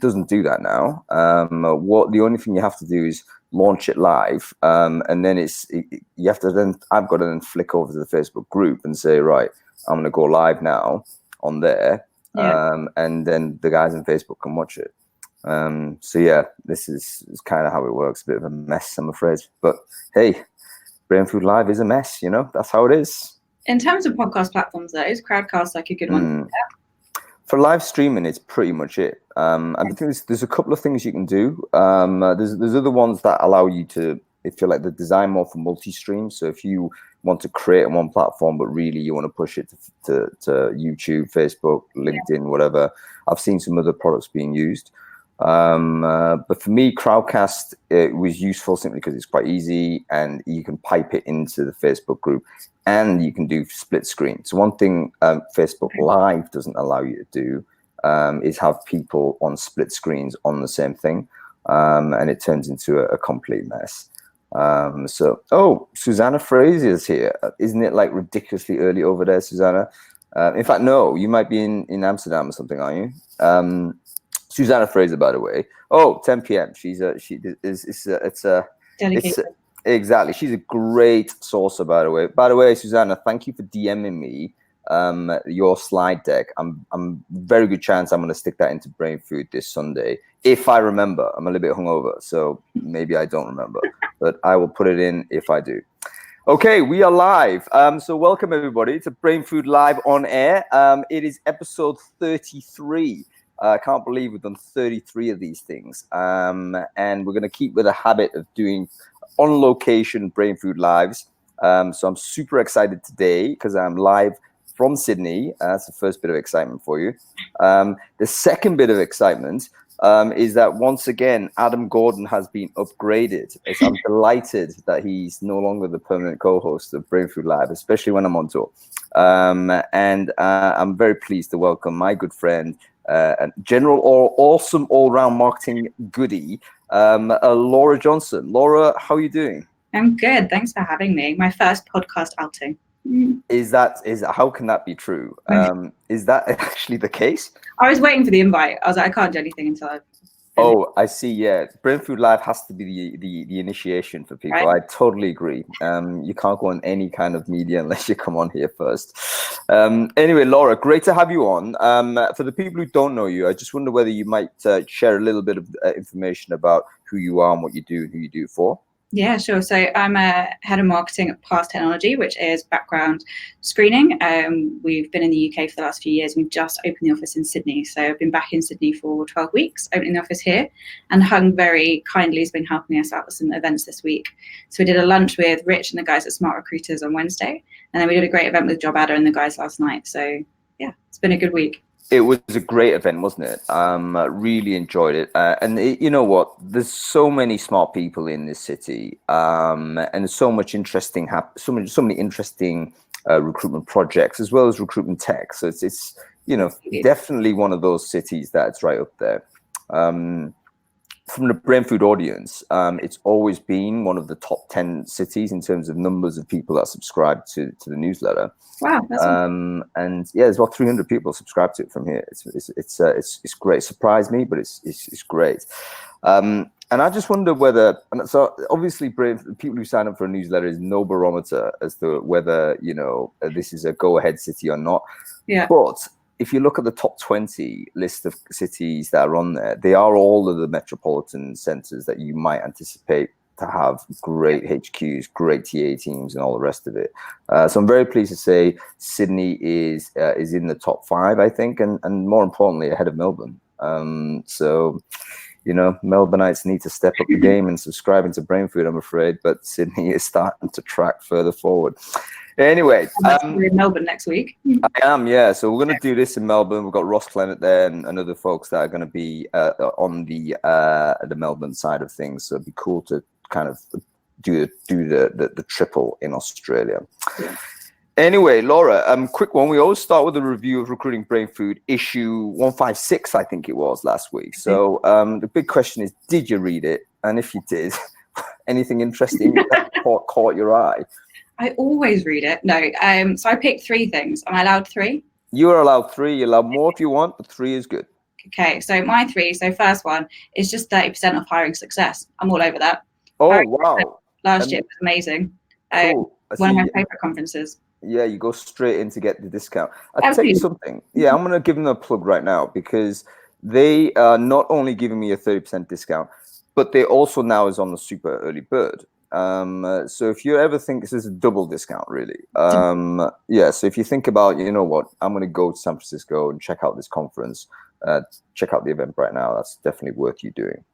doesn't do that now. The only thing you have to do is launch it live, and then you have to then I've got to then flick over to the Facebook group and say, right, I'm going to go live now on there, and then the guys on Facebook can watch it. So yeah, this is kind of how it works. A bit of a mess, I'm afraid, but hey, Brainfood Live is a mess. That's how it is. In terms of podcast platforms, though, is Crowdcast like a good one? For live streaming, it's pretty much it. I think there's a couple of things you can do. There's other ones that allow you to, if you're like the design more for multi-stream. So if you want to create on one platform, but really you want to push it to YouTube, Facebook, LinkedIn, whatever. I've seen some other products being used. But for me, Crowdcast, it was useful simply because it's quite easy and you can pipe it into the Facebook group and you can do split screen. So one thing Facebook Live doesn't allow you to do is have people on split screens on the same thing. And it turns into a complete mess. Susanna Frazier's here. Isn't it like ridiculously early over there, Susanna? In fact, no, you might be in Amsterdam or something, aren't you? Susanna Fraser, by the way. 10 p.m. Exactly. She's a great sourcer, by the way. By the way, Susanna, thank you for DMing me your slide deck. I'm very good chance I'm going to stick that into Brainfood this Sunday if I remember. I'm a little bit hungover, so maybe I don't remember, but I will put it in if I do. Okay, we are live. So welcome everybody to Brainfood Live on air. It is episode 33. I can't believe we've done 33 of these things. And we're going to keep with a habit of doing on location Brainfood Lives. So I'm super excited today because I'm live from Sydney. That's the first bit of excitement for you. The second bit of excitement is that once again, Adam Gordon has been upgraded. I'm delighted that he's no longer the permanent co-host of Brainfood Live, especially when I'm on tour. And I'm very pleased to welcome my good friend, and general or awesome all-round marketing goodie, Laura Johnson. Laura, how are you doing? I'm good. Thanks for having me. My first podcast outing. How can that be true? Is that actually the case? I was waiting for the invite. I was like, I can't do anything until I've... I see. Yeah, Brainfood Live has to be the initiation for people. Right? I totally agree. You can't go on any kind of media unless you come on here first. Anyway, Laura, great to have you on. For the people who don't know you, I just wonder whether you might share a little bit of information about who you are and what you do and who you do it for. Yeah, sure. So I'm a head of marketing at Past Technology, which is background screening. We've been in the UK for the last few years. We've just opened the office in Sydney. So I've been back in Sydney for 12 weeks, opening the office here. And Hung very kindly has been helping us out with some events this week. So we did a lunch with Rich and the guys at SmartRecruiters on Wednesday. And then we did a great event with Job Adder and the guys last night. So yeah, it's been a good week. It was a great event, wasn't it? Really enjoyed it. You know what? There's so many smart people in this city, and there's so much interesting, so many interesting recruitment projects as well as recruitment tech. So it's definitely one of those cities that's right up there. From the Brainfood audience, it's always been one of the top 10 cities in terms of numbers of people that subscribe to the newsletter. Wow, that's and yeah, there's about 300 people subscribe to it from here. It's great. Surprised me, but it's great. And I just wonder whether, so obviously people who sign up for a newsletter is no barometer as to whether this is a go-ahead city or not. Yeah. But if you look at the top 20 list of cities that are on there, they are all of the metropolitan centers that you might anticipate to have great HQs, great TA teams, and all the rest of it. So I'm very pleased to say Sydney is in the top 5, I think, and more importantly, ahead of Melbourne. So, Melbourneites need to step up the game and subscribe into Brainfood, I'm afraid, but Sydney is starting to track further forward. Anyway, we're in Melbourne next week. I am, yeah. So we're going to do this in Melbourne. We've got Ross Clement there and other folks that are going to be on the Melbourne side of things. So it'd be cool to kind of do the triple in Australia. Yeah. Anyway, Laura, quick one. We always start with a review of Recruiting Brainfood issue 156, I think it was last week. So the big question is, did you read it? And if you did, anything interesting that caught your eye? I always read it. No, so I picked 3 things. Am I allowed 3? You are allowed 3. You're allowed more if you want, but 3 is good. Okay, so my three. So first one is just 30% off hiring success. I'm all over that. Oh, Hiring wow. last year was amazing. Cool. I One of my see. favorite conferences. Yeah, you go straight in to get the discount. I'll tell you Absolutely. something. Yeah, I'm going to give them a plug right now because they are not only giving me a 30% discount, but they also now is on the super early bird. So if you ever think this is a double discount, really, yeah. So if you think about, you know what, I'm going to go to San Francisco and check out this conference, check out the event right now. That's definitely worth you doing.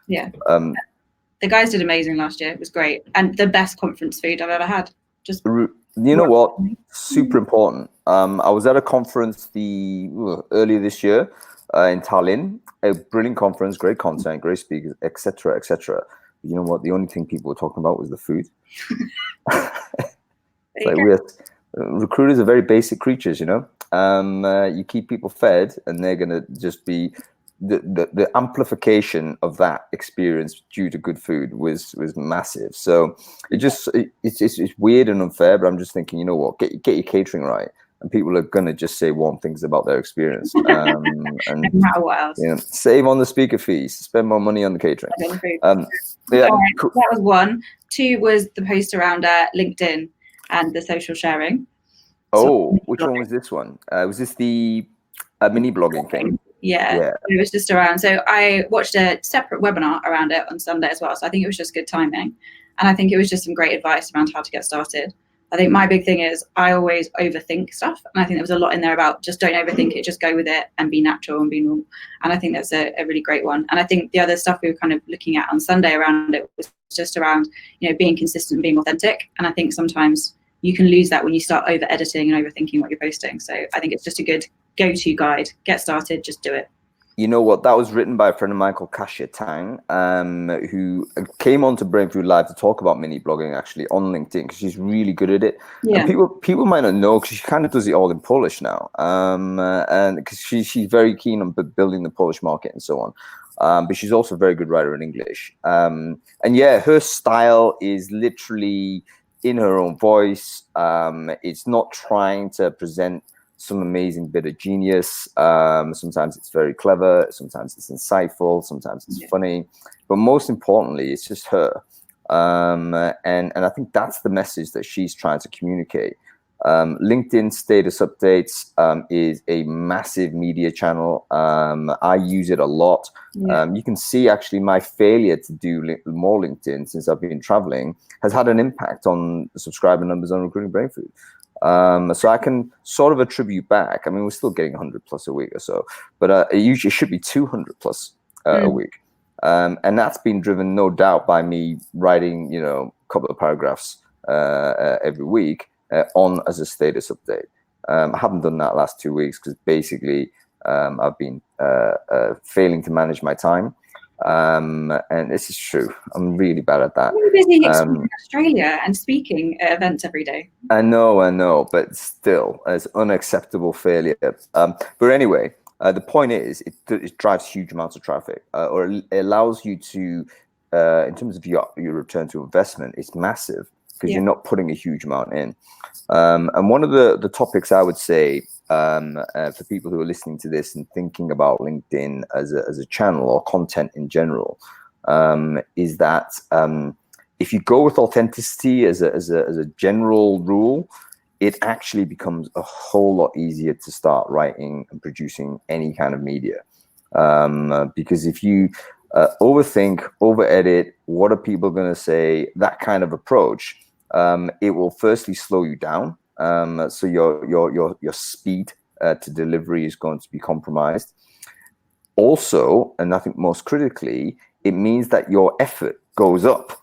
Yeah. The guys did amazing last year. It was great, and the best conference food I've ever had. Just you know what, super important. I was at a conference earlier this year in Tallinn. A brilliant conference, great content, great speakers, etc., etc. You know what? The only thing people were talking about was the food. It's like recruiters are very basic creatures, you know. You keep people fed, and they're gonna just be the amplification of that experience due to good food was massive. So it's weird and unfair, but I'm just thinking, you know what, get your catering right, and people are gonna just say warm things about their experience. And no matter what else. You know, save on the speaker fees, spend more money on the catering. Yeah, cool. That was one. Two was the post around LinkedIn and the social sharing. Oh, which one was this one? Was this the mini blogging thing? Yeah, it was just around. So I watched a separate webinar around it on Sunday as well. So I think it was just good timing. And I think it was just some great advice around how to get started. I think my big thing is I always overthink stuff. And I think there was a lot in there about just don't overthink it, just go with it and be natural and be normal. And I think that's a really great one. And I think the other stuff we were kind of looking at on Sunday around it was just around, you know, being consistent and being authentic. And I think sometimes you can lose that when you start over editing and overthinking what you're posting. So I think it's just a good go-to guide. Get started, just do it. You know what? That was written by a friend of mine called Kasia Tang, who came on to Brainfood Live to talk about mini blogging actually on LinkedIn because she's really good at it. Yeah. And people might not know because she kind of does it all in Polish now, and because she's very keen on building the Polish market and so on. But she's also a very good writer in English. And yeah, her style is literally in her own voice. It's not trying to present some amazing bit of genius. Sometimes it's very clever, sometimes it's insightful, sometimes it's funny, but most importantly, it's just her. And I think that's the message that she's trying to communicate. LinkedIn status updates is a massive media channel. I use it a lot. You can see actually my failure to do more LinkedIn since I've been traveling has had an impact on the subscriber numbers on Recruiting Brainfood. So I can sort of attribute back. I mean, we're still getting 100 plus a week or so, but it usually should be 200 plus a week. And that's been driven, no doubt, by me writing, you know, a couple of paragraphs every week on as a status update. I haven't done that last 2 weeks because basically I've been failing to manage my time. And this is true. I'm really bad at that. You're busy exploring Australia and speaking at events every day. I know, but still, it's unacceptable failure. But anyway, the point is, it drives huge amounts of traffic, or it allows you to, in terms of your return to investment, it's massive because you're not putting a huge amount in. And one of the topics I would say for people who are listening to this and thinking about LinkedIn as a channel or content in general, is that if you go with authenticity as a general rule, it actually becomes a whole lot easier to start writing and producing any kind of media. Because if you overthink, over edit, what are people going to say, that kind of approach, it will firstly slow you down. So your speed to delivery is going to be compromised. Also, and I think most critically, it means that your effort goes up.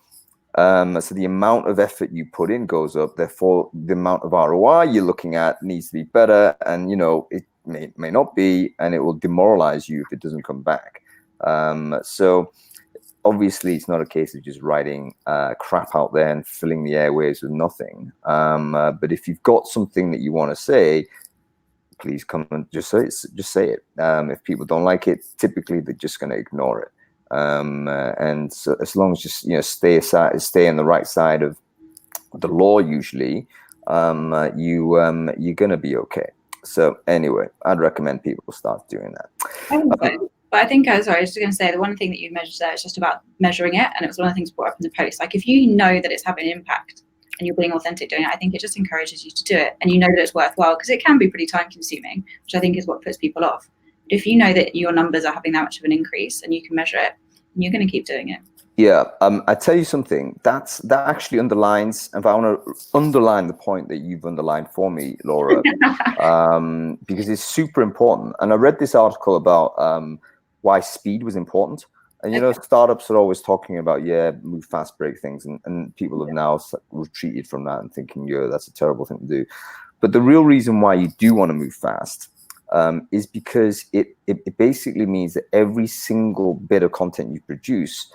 So the amount of effort you put in goes up. Therefore, the amount of ROI you're looking at needs to be better. And, you know, it may not be, and it will demoralize you if it doesn't come back. So obviously, it's not a case of just writing crap out there and filling the airwaves with nothing. But if you've got something that you want to say, please come and just say it. If people don't like it, typically they're just going to ignore it. And so as long as you stay on the right side of the law, usually you're going to be okay. So anyway, I'd recommend people start doing that. I think so. But I think, sorry, I was just going to say, the one thing that you measured there is just about measuring it. And it was one of the things brought up in the post. Like, if you know that it's having an impact and you're being authentic doing it, I think it just encourages you to do it. And you know that it's worthwhile, because it can be pretty time consuming, which I think is what puts people off. But if you know that your numbers are having that much of an increase and you can measure it, you're going to keep doing it. Yeah, I tell you something, that actually underlines, if I want to underline the point that you've underlined for me, Laura, because it's super important. And I read this article about why speed was important. And, you know, startups are always talking about, move fast, break things. And people have now retreated from that and thinking, that's a terrible thing to do. But the real reason why you do want to move fast is because it basically means that every single bit of content you produce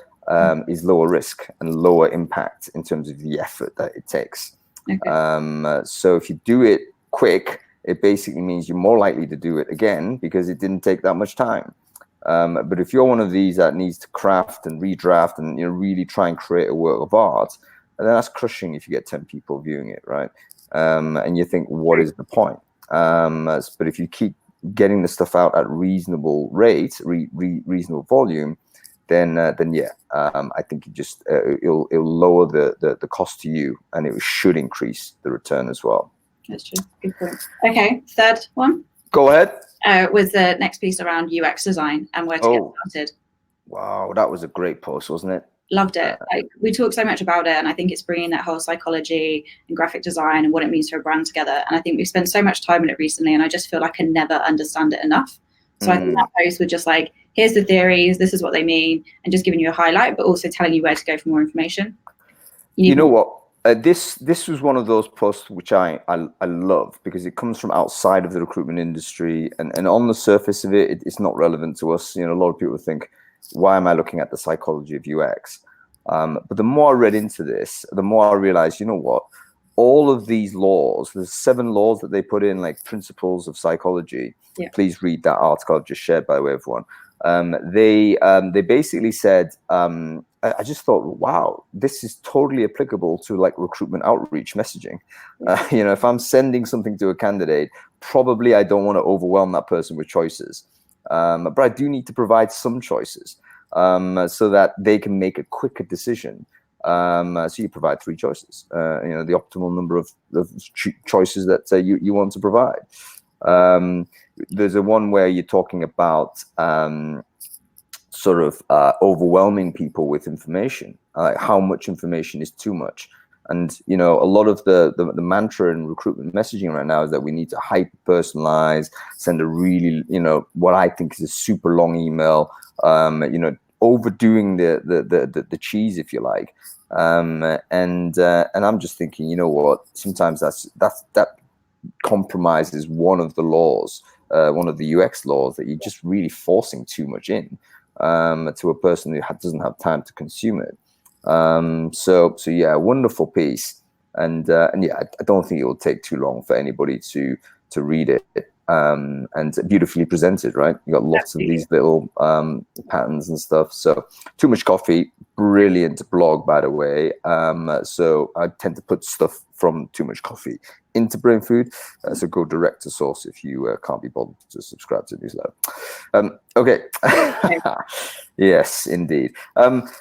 is lower risk and lower impact in terms of the effort that it takes. So if you do it quick, it basically means you're more likely to do it again because it didn't take that much time. But if you're one of these that needs to craft and redraft and, you know, really try and create a work of art, then that's crushing if you get 10 people viewing it, right? And you think, what is the point? But if you keep getting the stuff out at reasonable rate, reasonable volume, then I think it'll lower the cost to you, and it should increase the return as well. That's true. Good point. Okay, third one. Go ahead. Was the next piece around UX design and where to get started. Wow, that was a great post, wasn't it? Loved it. Like, we talk so much about it, and I think it's bringing that whole psychology and graphic design and what it means for a brand together. And I think we've spent so much time on it recently, and I just feel like I never understand it enough. So I think that post was just like, here's the theories, this is what they mean, and just giving you a highlight, but also telling you where to go for more information. You know what? This was one of those posts which I love, because it comes from outside of the recruitment industry, and on the surface of it, it's not relevant to us. You know, a lot of people think, why am I looking at the psychology of UX? But the more I read into this, the more I realized, you know what? All of these laws, there's 7 laws that they put in, like principles of psychology. Yeah. Please read that article I've just shared, by the way, everyone. They basically said, I just thought, wow, this is totally applicable to like recruitment outreach messaging. You know, if I'm sending something to a candidate, probably I don't want to overwhelm that person with choices. But I do need to provide some choices so that they can make a quicker decision. So you provide 3 choices, you know, the optimal number of choices that you want to provide. There's a one where you're talking about overwhelming people with information, like how much information is too much. And, you know, a lot of the mantra in recruitment messaging right now is that we need to hyper personalize, send a really, you know, what I think is a super long email, you know, overdoing the cheese, if you like. And I'm just thinking, you know what, sometimes that compromises one of the laws, one of the UX laws, that you're just really forcing too much in to a person who doesn't have time to consume it. So yeah, wonderful piece, and yeah, I don't think it will take too long for anybody to read it, and beautifully presented, right? You got lots of these little patterns and stuff. So Too Much Coffee, brilliant blog, by the way. So I tend to put stuff from Too Much Coffee into Brainfood, so go direct to source if you can't be bothered to subscribe to the newsletter. Okay. Yes, indeed.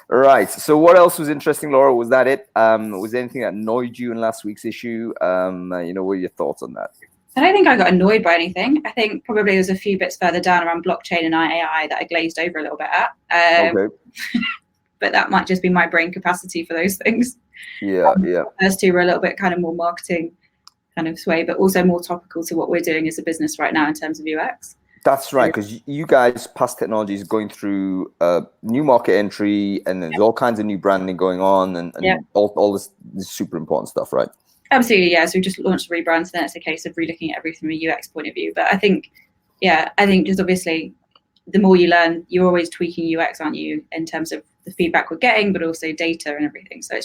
Right. So what else was interesting, Laura? Was that it? Was there anything that annoyed you in last week's issue? You know, what are your thoughts on that? I don't think I got annoyed by anything. I think probably there's a few bits further down around blockchain and AI that I glazed over a little bit at. Okay. But that might just be my brain capacity for those things. Yeah, yeah. The first 2 were a little bit kind of more marketing kind of sway, but also more topical to what we're doing as a business right now in terms of UX. That's right, because you guys, Past Technology, is going through new market entry, and there's all kinds of new branding going on, and all this super important stuff, right? Absolutely, yeah. So we just launched a rebrand, so then it's a case of relooking at everything from a UX point of view. But I think just obviously, the more you learn, you're always tweaking UX, aren't you, in terms of the feedback we're getting, but also data and everything. So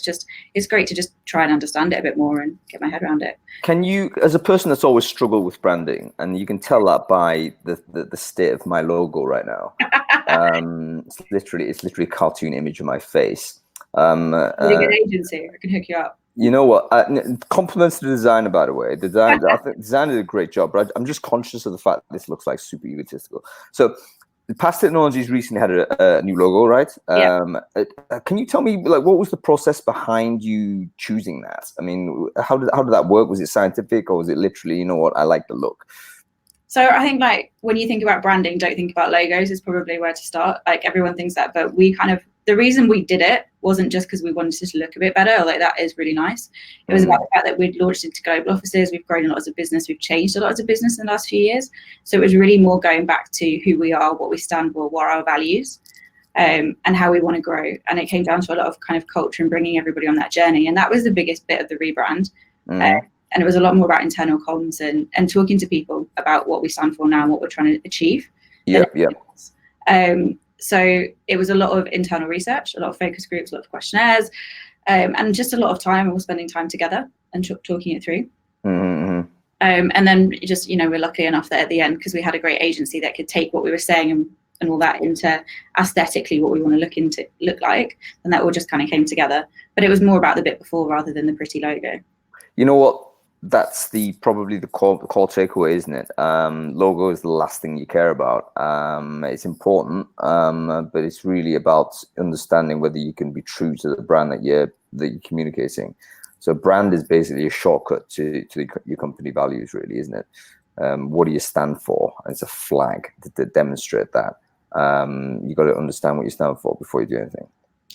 it's great to just try and understand it a bit more and get my head around it. Can you, as a person that's always struggled with branding, and you can tell that by the state of my logo right now, it's literally a cartoon image of my face. Really good agency, I can hook you up. You know what? Compliments to the designer, by the way. I think designer did a great job, but I'm just conscious of the fact that this looks like super egotistical. So, Past Technologies recently had a new logo, right? Can you tell me, like, what was the process behind you choosing that? I mean, how did that work? Was it scientific, or was it literally, you know what, I like the look? So I think, like, when you think about branding, don't think about logos is probably where to start. Like, everyone thinks that, but the reason we did it wasn't just because we wanted it to look a bit better, like that is really nice. It was about the fact that we'd launched into global offices, we've grown a lot as a business, we've changed a lot as a business in the last few years. So it was really more going back to who we are, what we stand for, what are our values, and how we want to grow. And it came down to a lot of kind of culture and bringing everybody on that journey. And that was the biggest bit of the rebrand. And it was a lot more about internal comms and talking to people about what we stand for now and what we're trying to achieve. So it was a lot of internal research, a lot of focus groups, a lot of questionnaires, and just a lot of time, all spending time together and talking it through. And then just, we're lucky enough that at the end, because we had a great agency that could take what we were saying and all that into aesthetically what we want to look like, and that all just kind of came together. But it was more about the bit before rather than the pretty logo. You know what? That's probably the core takeaway, isn't it? Logo is the last thing you care about. It's important, but it's really about understanding whether you can be true to the brand that you're communicating. So brand is basically a shortcut to your company values, really, isn't it? What do you stand for? And it's a flag to demonstrate that. You got to understand what you stand for before you do anything.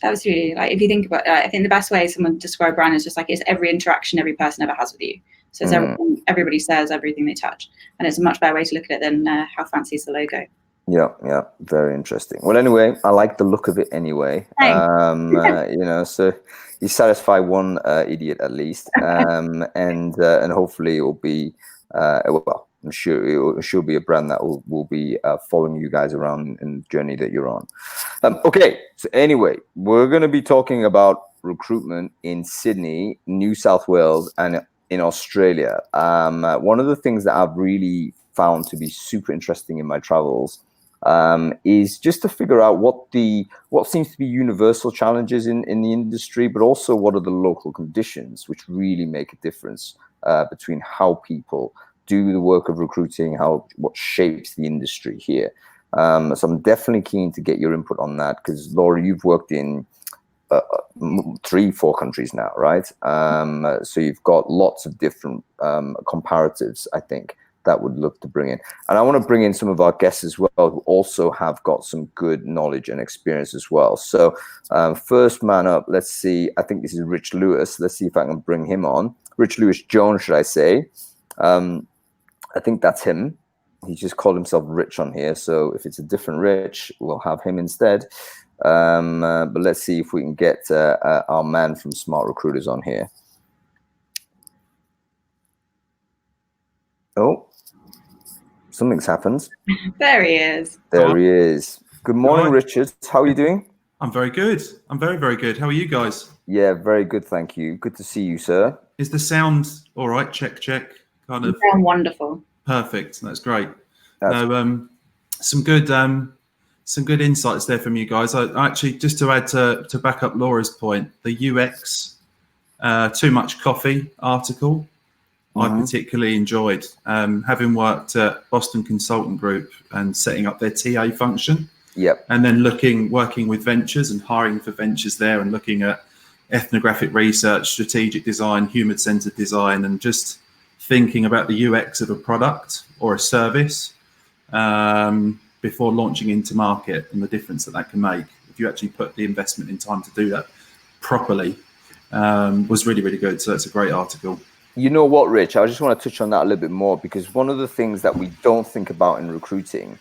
Absolutely. Like, if you think about it, I think the best way someone describe brand is just like, it's every interaction every person ever has with you. So it's everything everybody says, everything they touch. And it's a much better way to look at it than how fancy is the logo. Yeah, very interesting. Well, anyway, I like the look of it anyway. So you satisfy one idiot at least, and hopefully it will be I'm sure it'll be a brand that will be following you guys around in the journey that you're on. Okay, so anyway, we're going to be talking about recruitment in Sydney, New South Wales, and in Australia. One of the things that I've really found to be super interesting in my travels is just to figure out what seems to be universal challenges in the industry, but also what are the local conditions which really make a difference between how people do the work of recruiting, what shapes the industry here. So I'm definitely keen to get your input on that, because Laura, you've worked in 3-4 countries now, right? So you've got lots of different comparatives, I think, that would look to bring in. And I want to bring in some of our guests as well, who also have got some good knowledge and experience as well. So first man up, let's see, I think this is Rich Lewis. Let's see if I can bring him on. Rich Lewis Jones, should I say. I think that's him. He just called himself Rich on here. So if it's a different Rich, we'll have him instead. But let's see if we can get our man from SmartRecruiters on here. Oh, something's happened. There he is. There he is. Good morning, Richard. How are you doing? I'm very good. I'm very, very good. How are you guys? Yeah, very good, thank you. Good to see you, sir. Is the sound all right? Check. Kind of. You sound wonderful. Perfect. That's great. Some good insights there from you guys. I actually, just to add to back up Laura's point, the UX Too Much Coffee article, I particularly enjoyed, having worked at Boston Consultant Group and setting up their TA function. Yep. And then working with ventures and hiring for ventures there, and looking at ethnographic research, strategic design, human-centered design, and just thinking about the UX of a product or a service before launching into market, and the difference that can make if you actually put the investment in time to do that properly, was really, really good. So that's a great article. You know what, Rich? I just want to touch on that a little bit more, because one of the things that we don't think about in recruiting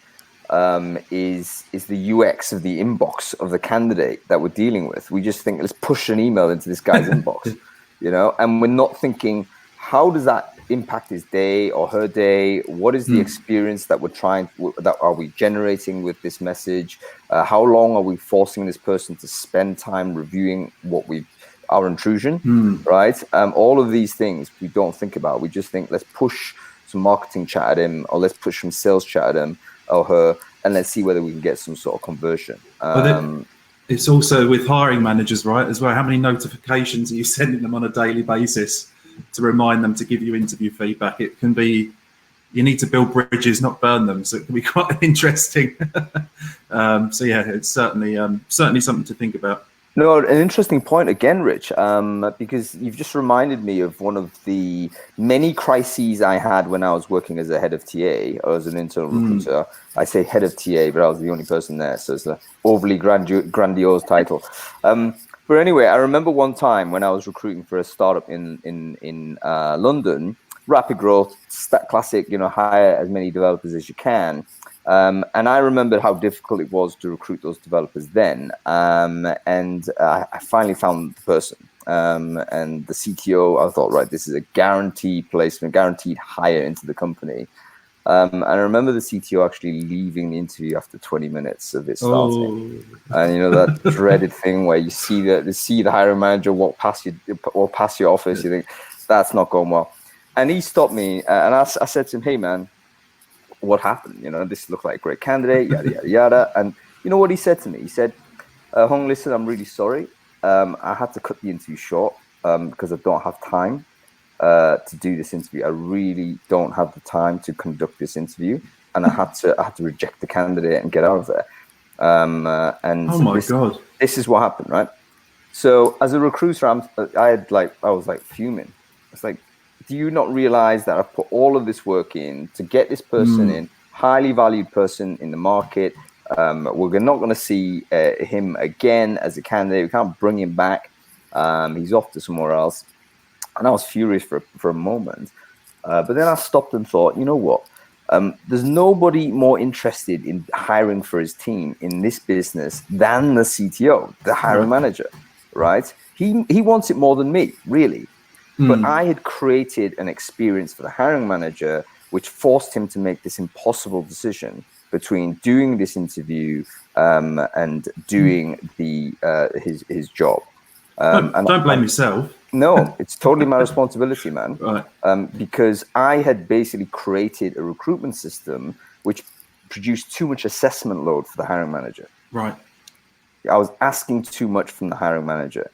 is the UX of the inbox of the candidate that we're dealing with. We just think, let's push an email into this guy's inbox, and we're not thinking, how does that impact his day or her day? What is the experience that are we generating with this message? How long are we forcing this person to spend time reviewing our intrusion, right? All of these things we don't think about. We just think, let's push some marketing chat at him, or let's push some sales chat at him or her, and let's see whether we can get some sort of conversion. it's also with hiring managers, right, as well. How many notifications are you sending them on a daily basis to remind them to give you interview feedback? It can be, you need to build bridges, not burn them. So it can be quite interesting. So yeah, it's certainly something to think about. No, an interesting point again, Rich, because you've just reminded me of one of the many crises I had when I was working as a head of TA or as an internal recruiter. I say head of TA, but I was the only person there, so it's an overly grandiose title. But anyway, I remember one time when I was recruiting for a startup in London, rapid growth, classic, hire as many developers as you can. And I remembered how difficult it was to recruit those developers then. And I finally found the person. And the CTO, I thought, right, this is a guaranteed placement, guaranteed hire into the company. And I remember the CTO actually leaving the interview after 20 minutes of it starting. And that dreaded thing where you see the hiring manager walk past your office, you think that's not going well. And he stopped me, and I said to him, "Hey, man, what happened? This looked like a great candidate, yada yada yada." And you know what he said to me? He said, "Hong, listen, I'm really sorry. I had to cut the interview short because I don't have time to do this interview. I really don't have the time to conduct this interview, and I had to reject the candidate and get out of there." And oh my God, this is what happened, right? So as a recruiter, I was like fuming. It's like, do you not realize that I've put all of this work in to get this person in, highly valued person in the market? We're not going to see him again as a candidate. We can't bring him back. He's off to somewhere else. And I was furious for a moment. But then I stopped and thought, you know what? There's nobody more interested in hiring for his team in this business than the CTO, the hiring manager, right? He wants it more than me, really. But I had created an experience for the hiring manager which forced him to make this impossible decision between doing this interview and doing his job. Don't blame yourself. No, it's totally my responsibility, man. Right. Because I had basically created a recruitment system which produced too much assessment load for the hiring manager. Right. I was asking too much from the hiring manager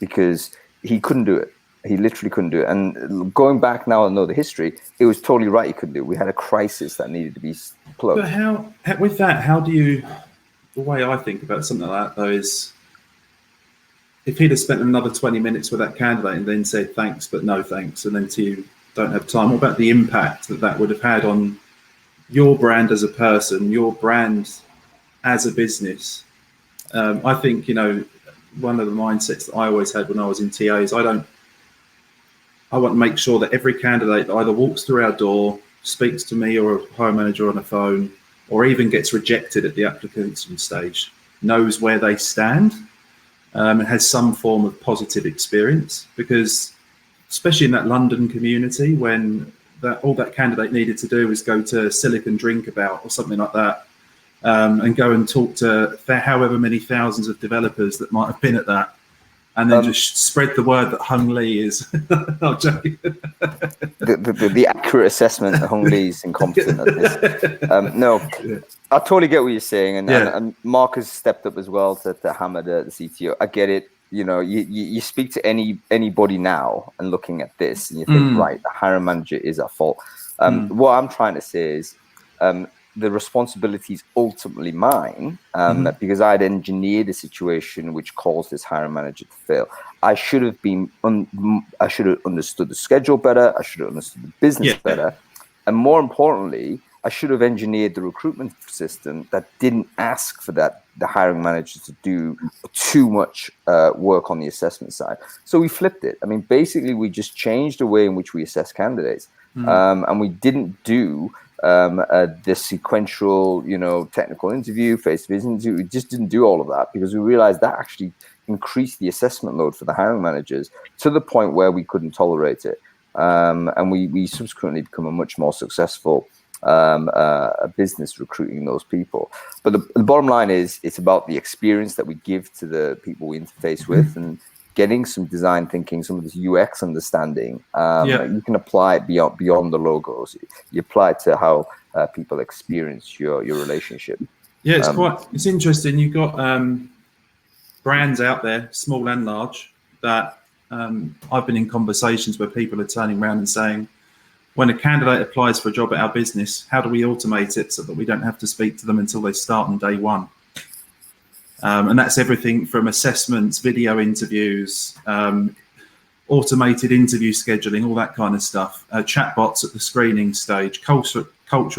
because he couldn't do it. He literally couldn't do it. And going back now and know the history, it was totally right he couldn't do it. We had a crisis that needed to be plugged. But how do you, the way I think about something like that though is, if he'd have spent another 20 minutes with that candidate and then said thanks, but no thanks, and then you don't have time, what about the impact that would have had on your brand as a person, your brand as a business? I think, one of the mindsets that I always had when I was in TA is I want to make sure that every candidate that either walks through our door, speaks to me or a hiring manager on a phone, or even gets rejected at the application stage, knows where they stand and has some form of positive experience. Because especially in that London community, when all that candidate needed to do was go to Silicon Drinkabout or something like that, and go and talk to however many thousands of developers that might have been at that, and then just spread the word that Hung Lee is. I'm joking. the accurate assessment that Hung Lee is incompetent at this. No, I totally get what you're saying, and Mark has stepped up as well to hammer the CTO. I get it. You speak to anybody now and looking at this, and you think, right, the hiring manager is at fault. What I'm trying to say is, the responsibility is ultimately mine because I'd engineered a situation which caused this hiring manager to fail. I should have understood the schedule better. I should have understood the business better, and more importantly, I should have engineered the recruitment system that didn't ask for the hiring manager to do too much work on the assessment side. So we flipped it. I mean, basically, we just changed the way in which we assess candidates, and we didn't do the sequential, technical interview, face-to-face interview. We just didn't do all of that because we realized that actually increased the assessment load for the hiring managers to the point where we couldn't tolerate it. And we subsequently become a much more successful business recruiting those people. But the bottom line is, it's about the experience that we give to the people we interface with and getting some design thinking, some of this UX understanding. You can apply it beyond the logos. You apply it to how people experience your relationship. Yeah, it's interesting. You've got brands out there, small and large, that I've been in conversations where people are turning around and saying, when a candidate applies for a job at our business, how do we automate it so that we don't have to speak to them until they start on day one? And that's everything from assessments, video interviews, automated interview scheduling, all that kind of stuff, chatbots at the screening stage, culture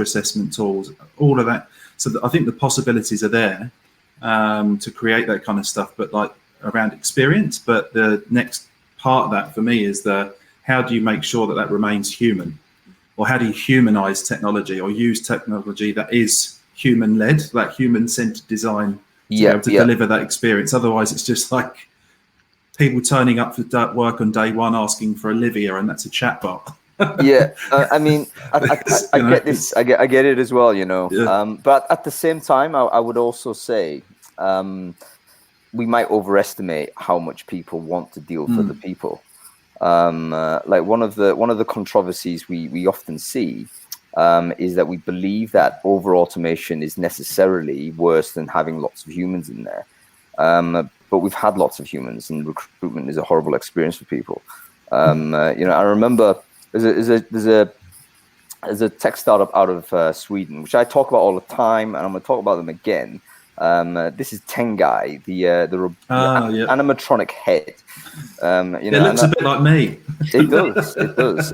assessment tools, all of that. So I think the possibilities are there to create that kind of stuff, but like around experience. But the next part of that for me is how do you make sure that that remains human? Or how do you humanize technology or use technology that is human-led, that human-centered design to be able to deliver that experience? Otherwise, it's just like people turning up for work on day one asking for Olivia, and that's a chatbot. I mean, I get this. I get it as well, you know. Yeah. But at the same time, I would also say we might overestimate how much people want to deal for the people. Like one of the controversies we often see is that we believe that over automation is necessarily worse than having lots of humans in there. But we've had lots of humans, and recruitment is a horrible experience for people. You know, I remember there's a tech startup out of Sweden, which I talk about all the time, and I'm going to talk about them again. This is Tengai, the animatronic head. You know, it looks a bit like me. It does. It does.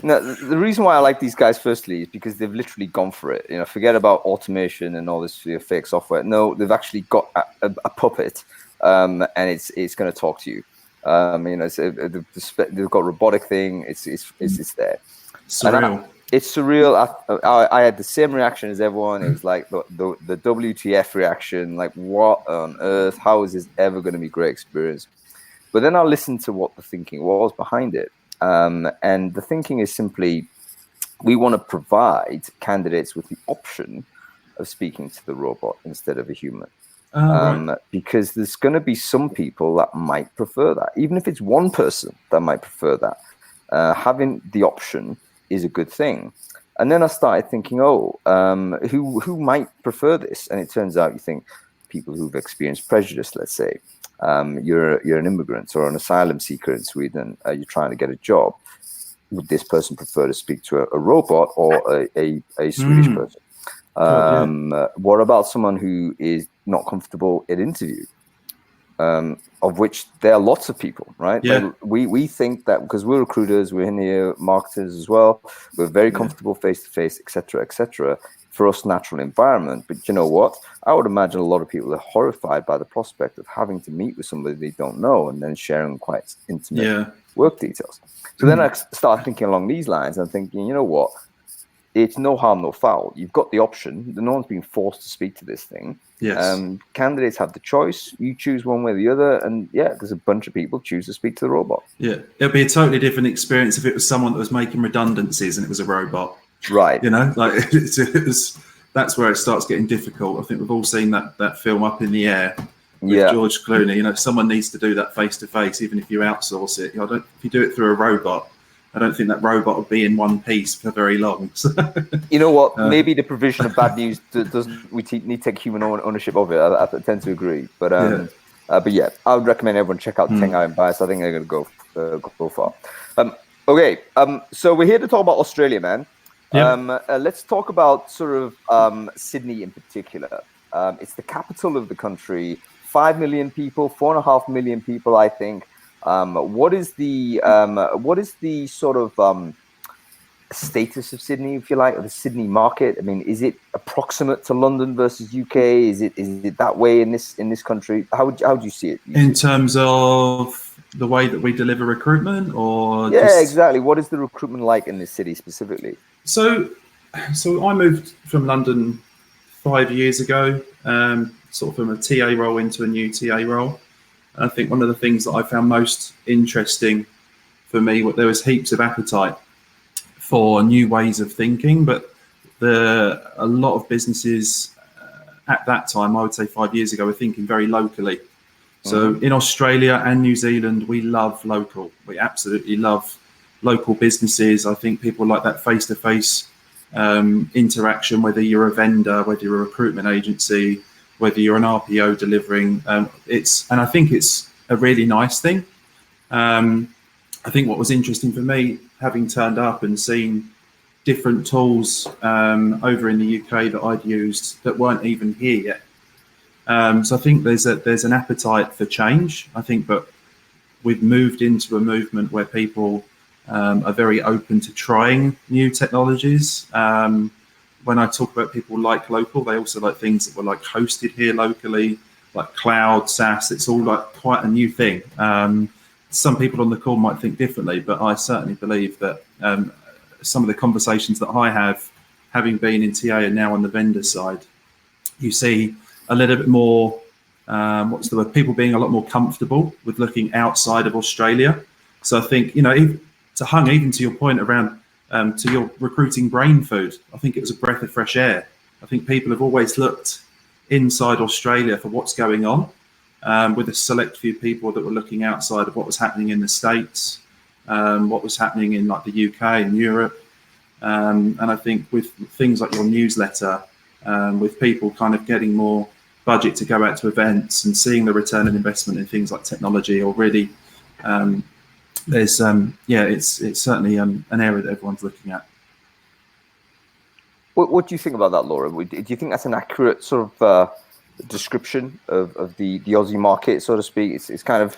Now, the reason why I like these guys, firstly, is because they've literally gone for it. You know, forget about automation and all this fake software. No, they've actually got a puppet, and it's going to talk to you. You know, they've got a robotic thing. It's there. Surreal. It's surreal. I had the same reaction as everyone. It was like the WTF reaction. Like, what on earth? How is this ever going to be a great experience? But then I listened to what the thinking was behind it. And the thinking is simply, we want to provide candidates with the option of speaking to the robot instead of a human. Right. Because there's going to be some people that might prefer that. Even if it's one person that might prefer that, having the option is a good thing. And then I started thinking, who might prefer this? And it turns out you think people who've experienced prejudice, let's say. You're an immigrant or an asylum seeker in Sweden, you're trying to get a job. Would this person prefer to speak to a robot or a Swedish person? What about someone who is not comfortable at interview? Of which there are lots of people, right? Yeah. We think that because we're recruiters, we're in here, marketers as well, we're very comfortable face-to-face, etc. For us, natural environment. But you know what? I would imagine a lot of people are horrified by the prospect of having to meet with somebody they don't know and then sharing quite intimate work details. So then I start thinking along these lines and thinking, you know what? It's no harm, no foul. You've got the option. No one's being forced to speak to this thing. Yes. Candidates have the choice. You choose one way or the other. And there's a bunch of people choose to speak to the robot. Yeah. It'd be a totally different experience if it was someone that was making redundancies and it was a robot. Right. You know, like that's where it starts getting difficult. I think we've all seen that film Up in the Air with George Clooney. You know, someone needs to do that face to face, even if you outsource it. If you do it through a robot, I don't think that robot will be in one piece for very long. You know what? Maybe the provision of bad news doesn't. We need to take human ownership of it. I tend to agree. But yeah, I would recommend everyone check out Tengai and Bias. I think they're going to go far. Okay. So we're here to talk about Australia, man. Yep. Let's talk about sort of Sydney in particular. It's the capital of the country. 5 million people, 4.5 million people, I think. What is the sort of status of Sydney, if you like, or the Sydney market? I mean, is it approximate to London versus UK? Is it that way in this country? How do you see it? In terms of the way that we deliver recruitment, or exactly. What is the recruitment like in this city specifically? So I moved from London 5 years ago, sort of from a TA role into a new TA role. I think one of the things that I found most interesting for me, there was heaps of appetite for new ways of thinking, but a lot of businesses at that time, I would say 5 years ago, were thinking very locally. So in Australia and New Zealand, we love local. We absolutely love local businesses. I think people like that face-to-face interaction, whether you're a vendor, whether you're a recruitment agency, whether you're an RPO delivering. And I think it's a really nice thing. I think what was interesting for me, having turned up and seen different tools over in the UK that I'd used that weren't even here yet. So I think there's an appetite for change. I think, but we've moved into a movement where people are very open to trying new technologies. When I talk about people like local, they also like things that were like hosted here locally, like cloud, SaaS. It's all like quite a new thing. Some people on the call might think differently, but I certainly believe that some of the conversations that I have, having been in TA and now on the vendor side, you see a little bit more, people being a lot more comfortable with looking outside of Australia. So I think, even to your point around, to your recruiting Brainfood, I think it was a breath of fresh air. I think people have always looked inside Australia for what's going on, with a select few people that were looking outside of what was happening in the States, what was happening in like the UK and Europe. And I think with things like your newsletter, with people kind of getting more budget to go out to events and seeing the return of investment in things like technology already, there's it's certainly an area that everyone's looking at. What do you think about that, Laura? Do you think that's an accurate sort of description of the Aussie market, so to speak? It's kind of,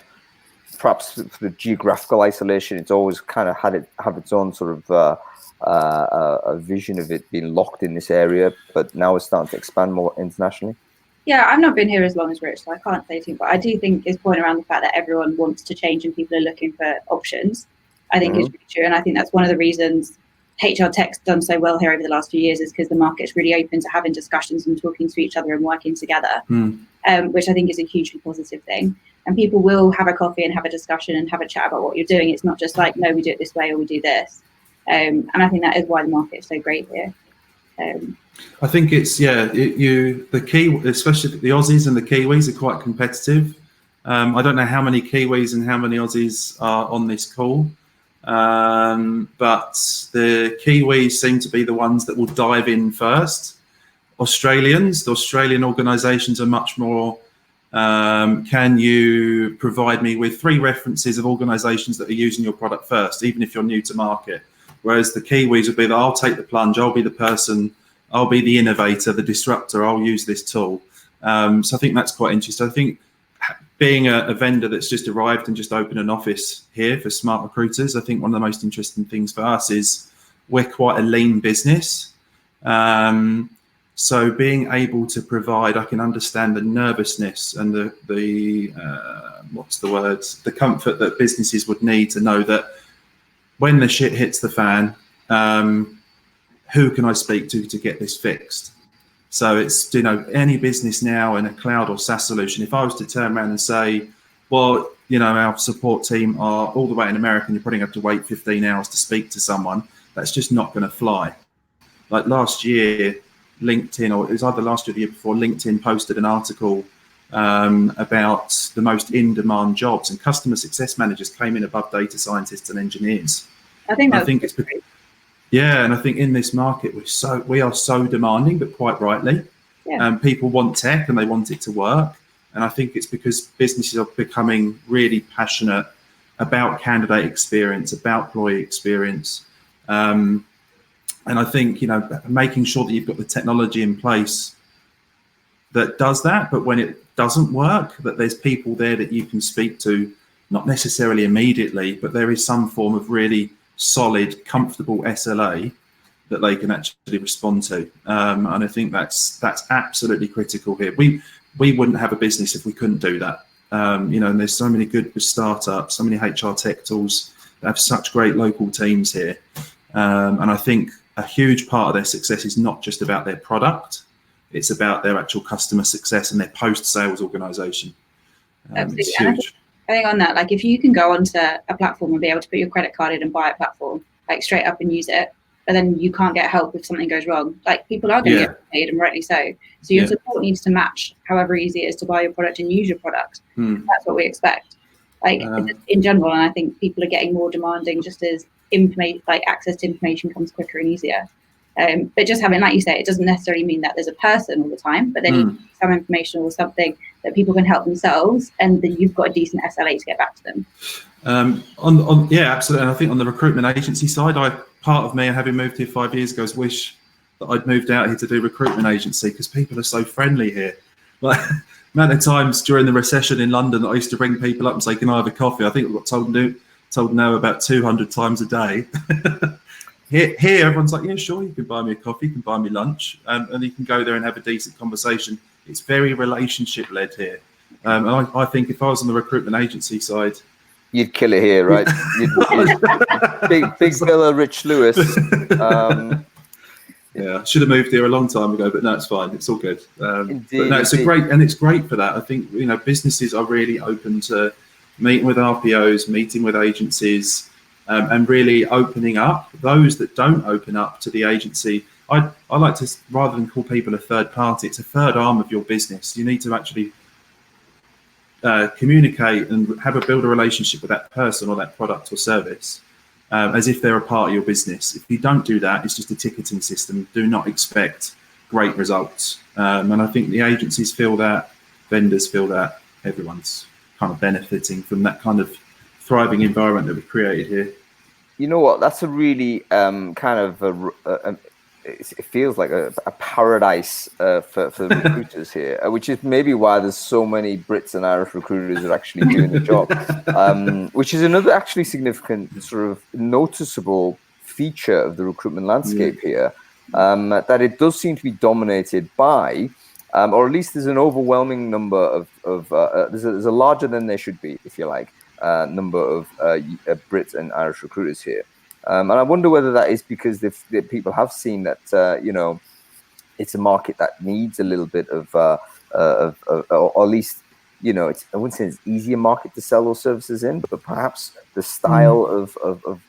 perhaps for the geographical isolation, it's always kind of have its own sort of a vision of it being locked in this area, but now it's starting to expand more internationally. Yeah, I've not been here as long as Rich, so I can't say too much, but I do think his point around the fact that everyone wants to change and people are looking for options, I think is really true. And I think that's one of the reasons HR Tech's done so well here over the last few years, is because the market's really open to having discussions and talking to each other and working together, which I think is a hugely positive thing. And people will have a coffee and have a discussion and have a chat about what you're doing. It's not just like, no, we do it this way or we do this. And I think that is why the market is so great here. I think it's, the key, especially the Aussies and the Kiwis, are quite competitive. I don't know how many Kiwis and how many Aussies are on this call, but the Kiwis seem to be the ones that will dive in first. The Australian organisations are much more, can you provide me with 3 references of organisations that are using your product first, even if you're new to market? Whereas the Kiwis would be that I'll take the plunge, I'll be the person, I'll be the innovator, the disruptor, I'll use this tool. So I think that's quite interesting. I think being a vendor that's just arrived and just opened an office here for SmartRecruiters, I think one of the most interesting things for us is we're quite a lean business. So being able to provide, I can understand the nervousness and the comfort that businesses would need to know that when the shit hits the fan, who can I speak to get this fixed? So it's, any business now in a cloud or SaaS solution, if I was to turn around and say, well, our support team are all the way in America and you're probably going to have to wait 15 hours to speak to someone, that's just not going to fly. Like last year, LinkedIn, or it was either last year or the year before, LinkedIn posted an article about the most in-demand jobs, and customer success managers came in above data scientists and engineers. I think it's great. Yeah, and I think in this market we are so demanding, but quite rightly. Yeah. People want tech and they want it to work, and I think it's because businesses are becoming really passionate about candidate experience, about employee experience, and I think making sure that you've got the technology in place that does that, but when it doesn't work, that there's people there that you can speak to, not necessarily immediately, but there is some form of really solid, comfortable SLA that they can actually respond to. And I think that's absolutely critical here. We wouldn't have a business if we couldn't do that. And there's so many good startups, so many HR tech tools that have such great local teams here. And I think a huge part of their success is not just about their product, it's about their actual customer success and their post-sales organization. It's huge. I think on that, like if you can go onto a platform and be able to put your credit card in and buy a platform, like straight up and use it, but then you can't get help if something goes wrong. Like people are going to get paid, and rightly so. So your support needs to match however easy it is to buy your product and use your product. That's what we expect. Like in general, and I think people are getting more demanding just as access to information comes quicker and easier. But just having, like you say, it doesn't necessarily mean that there's a person all the time, but they need some information or something that people can help themselves, and then you've got a decent SLA to get back to them. Yeah, absolutely. And I think on the recruitment agency side, part of me, having moved here 5 years ago, wish that I'd moved out here to do recruitment agency, because people are so friendly here. Like, amount of times during the recession in London that I used to ring people up and say, can I have a coffee? I think I got told no about 200 times a day. Here, everyone's like, yeah, sure, you can buy me a coffee, you can buy me lunch, and you can go there and have a decent conversation. It's very relationship led here. And I think if I was on the recruitment agency side, you'd kill it here, right? Big Billa, Rich Lewis. Yeah, I should have moved here a long time ago, but no, it's fine. It's all good. Indeed, but no, it's great for that. I think, you know, businesses are really open to meeting with RPOs, meeting with agencies, and really opening up. Those that don't open up to the agency, I like to, rather than call people a third party, it's a third arm of your business. You need to actually communicate and build a relationship with that person or that product or service as if they're a part of your business. If you don't do that, it's just a ticketing system. Do not expect great results. And I think the agencies feel that, vendors feel that, everyone's kind of benefiting from that kind of thriving environment that we've created here. You know what? That's a really kind of it feels like a paradise for the recruiters here, which is maybe why there's so many Brits and Irish recruiters who are actually doing the job, which is another actually significant sort of noticeable feature of the recruitment landscape here, that it does seem to be dominated by, or at least there's an overwhelming number of there's a larger than there should be, if you like, number of Brits and Irish recruiters here. And I wonder whether that is because people have seen that, you know, it's a market that needs a little bit of or at least, you know, I wouldn't say it's an easier market to sell those services in, but perhaps the style of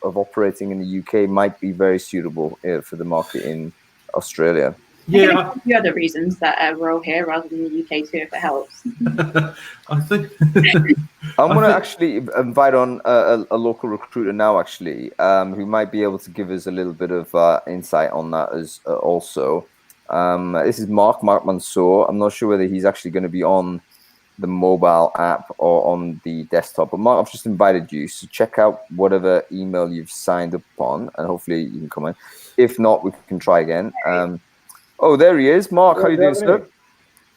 operating in the UK might be very suitable for the market in Australia. Yeah, a few other reasons that we're all here rather than the UK too, if it helps. I think I'm going to actually invite on a local recruiter now, actually, who might be able to give us a little bit of insight on that as also. This is Mark Mansour. I'm not sure whether he's actually going to be on the mobile app or on the desktop, but Mark, I've just invited you, so check out whatever email you've signed up on, and hopefully you can come in. If not, we can try again. Oh, there he is. Mark, how are you doing, sir?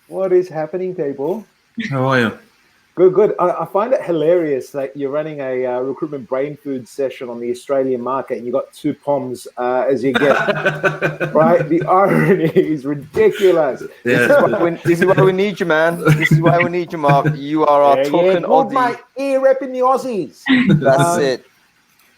What is happening, people? How are you? Good. I find it hilarious that you're running a recruitment brain food session on the Australian market, and you got 2 POMs as your guest. Right? The irony is ridiculous. Yeah. This is why we need you, man. This is why we need you, Mark. You are our token Aussie. My ear repping the Aussies. That's it.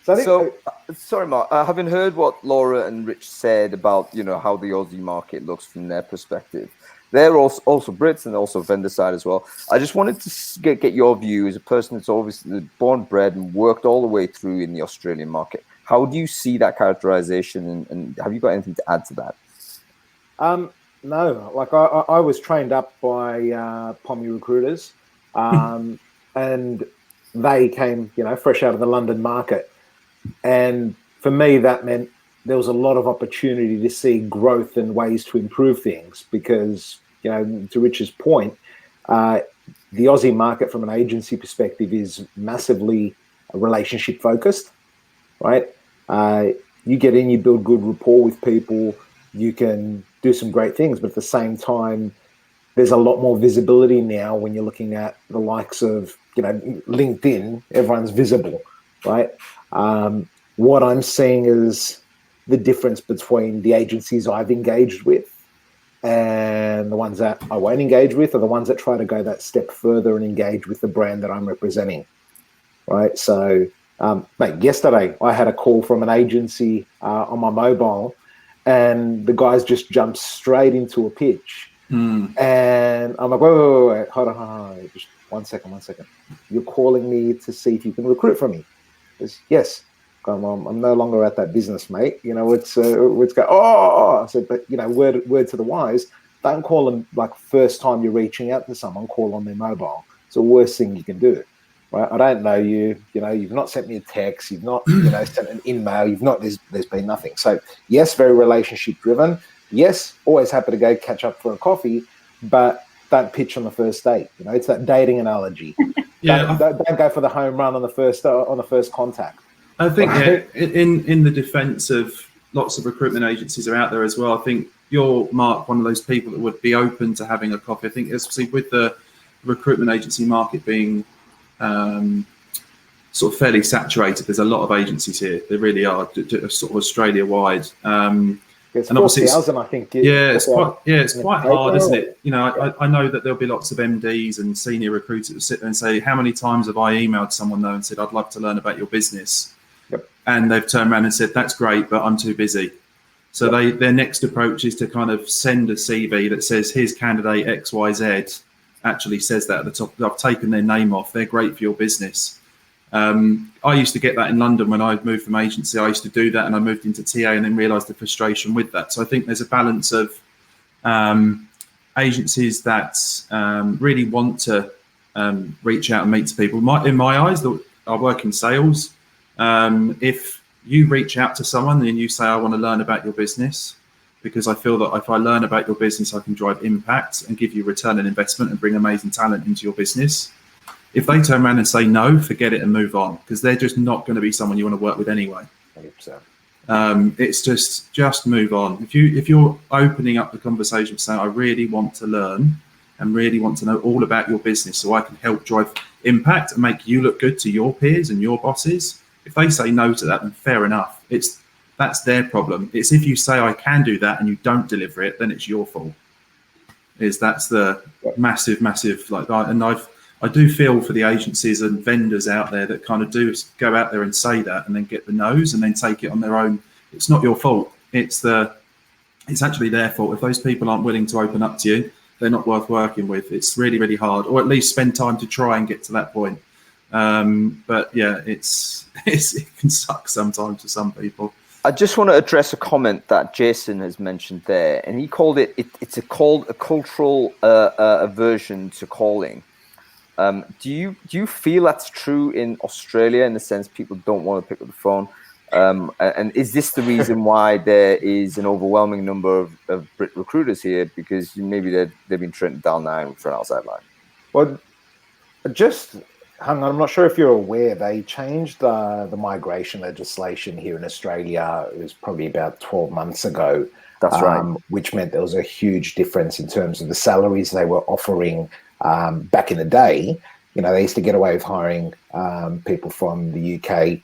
So, sorry, Mark, having heard what Laura and Rich said about, you know, how the Aussie market looks from their perspective, they're also Brits and also vendor side as well. I just wanted to get your view as a person that's obviously born, bred, and worked all the way through in the Australian market. How do you see that characterization, and have you got anything to add to that? No, like I was trained up by Pommy recruiters, and they came, you know, fresh out of the London market. And for me, that meant there was a lot of opportunity to see growth and ways to improve things because, you know, to Rich's point, the Aussie market from an agency perspective is massively relationship focused, right? You get in, you build good rapport with people, you can do some great things, but at the same time, there's a lot more visibility now when you're looking at the likes of, you know, LinkedIn, everyone's visible, right? What I'm seeing is the difference between the agencies I've engaged with and the ones that I won't engage with are the ones that try to go that step further and engage with the brand that I'm representing, right? So, mate, yesterday I had a call from an agency on my mobile and the guys just jumped straight into a pitch. And I'm like, wait, hold on, just one second. You're calling me to see if you can recruit for me? Says, yes. I'm no longer at that business, mate. You know, it's go. I said, but you know, word to the wise, don't call them like first time you're reaching out to someone. Call on their mobile. It's the worst thing you can do, right? I don't know you. You've not sent me a text. You've not, sent an email. You've not. There's been nothing. So yes, very relationship driven. Yes, always happy to go catch up for a coffee, but don't pitch on the first date. It's that dating analogy. Yeah, don't go for the home run on the first contact. I think in the defence of lots of recruitment agencies are out there as well. I think you're, Mark, one of those people that would be open to having a coffee. I think, especially with the recruitment agency market being sort of fairly saturated, there's a lot of agencies here. There really are, sort of Australia-wide. It's and obviously 4,000, I think. It's quite hard, isn't it? I know that there'll be lots of MDs and senior recruiters that sit there and say, how many times have I emailed someone though and said, I'd love to learn about your business? Yep. And they've turned around and said, that's great, but I'm too busy. So their next approach is to kind of send a CV that says, here's candidate XYZ, actually says that at the top. I've taken their name off. They're great for your business. I used to get that in London when I moved from agency. I used to do that, and I moved into TA and then realised the frustration with that. So I think there's a balance of agencies that really want to reach out and meet to people. In my eyes, that I work in sales. If you reach out to someone and you say, I want to learn about your business, because I feel that if I learn about your business, I can drive impact and give you return on investment and bring amazing talent into your business. If they turn around and say no, forget it and move on, because they're just not going to be someone you want to work with anyway. 100%. It's just move on. If you're opening up the conversation saying, I really want to learn and really want to know all about your business so I can help drive impact and make you look good to your peers and your bosses, if they say no to that, then fair enough. That's their problem. It's if you say I can do that and you don't deliver it, then it's your fault. That's the massive I do feel for the agencies and vendors out there that kind of do go out there and say that and then get the no's and then take it on their own. It's not your fault. It's actually their fault. If those people aren't willing to open up to you, they're not worth working with. It's really, really hard, or at least spend time to try and get to that point. But yeah, it can suck sometimes to some people. I just want to address a comment that Jason has mentioned there, and he called it's called a cultural aversion to calling. Do you feel that's true in Australia, in the sense people don't want to pick up the phone? And is this the reason why there is an overwhelming number of Brit recruiters here? Because maybe they've been trained down now for an outside line. Well, hang on, I'm not sure if you're aware, they changed the migration legislation here in Australia. It was probably about 12 months ago. That's right. Which meant there was a huge difference in terms of the salaries they were offering. Back in the day, they used to get away with hiring people from the UK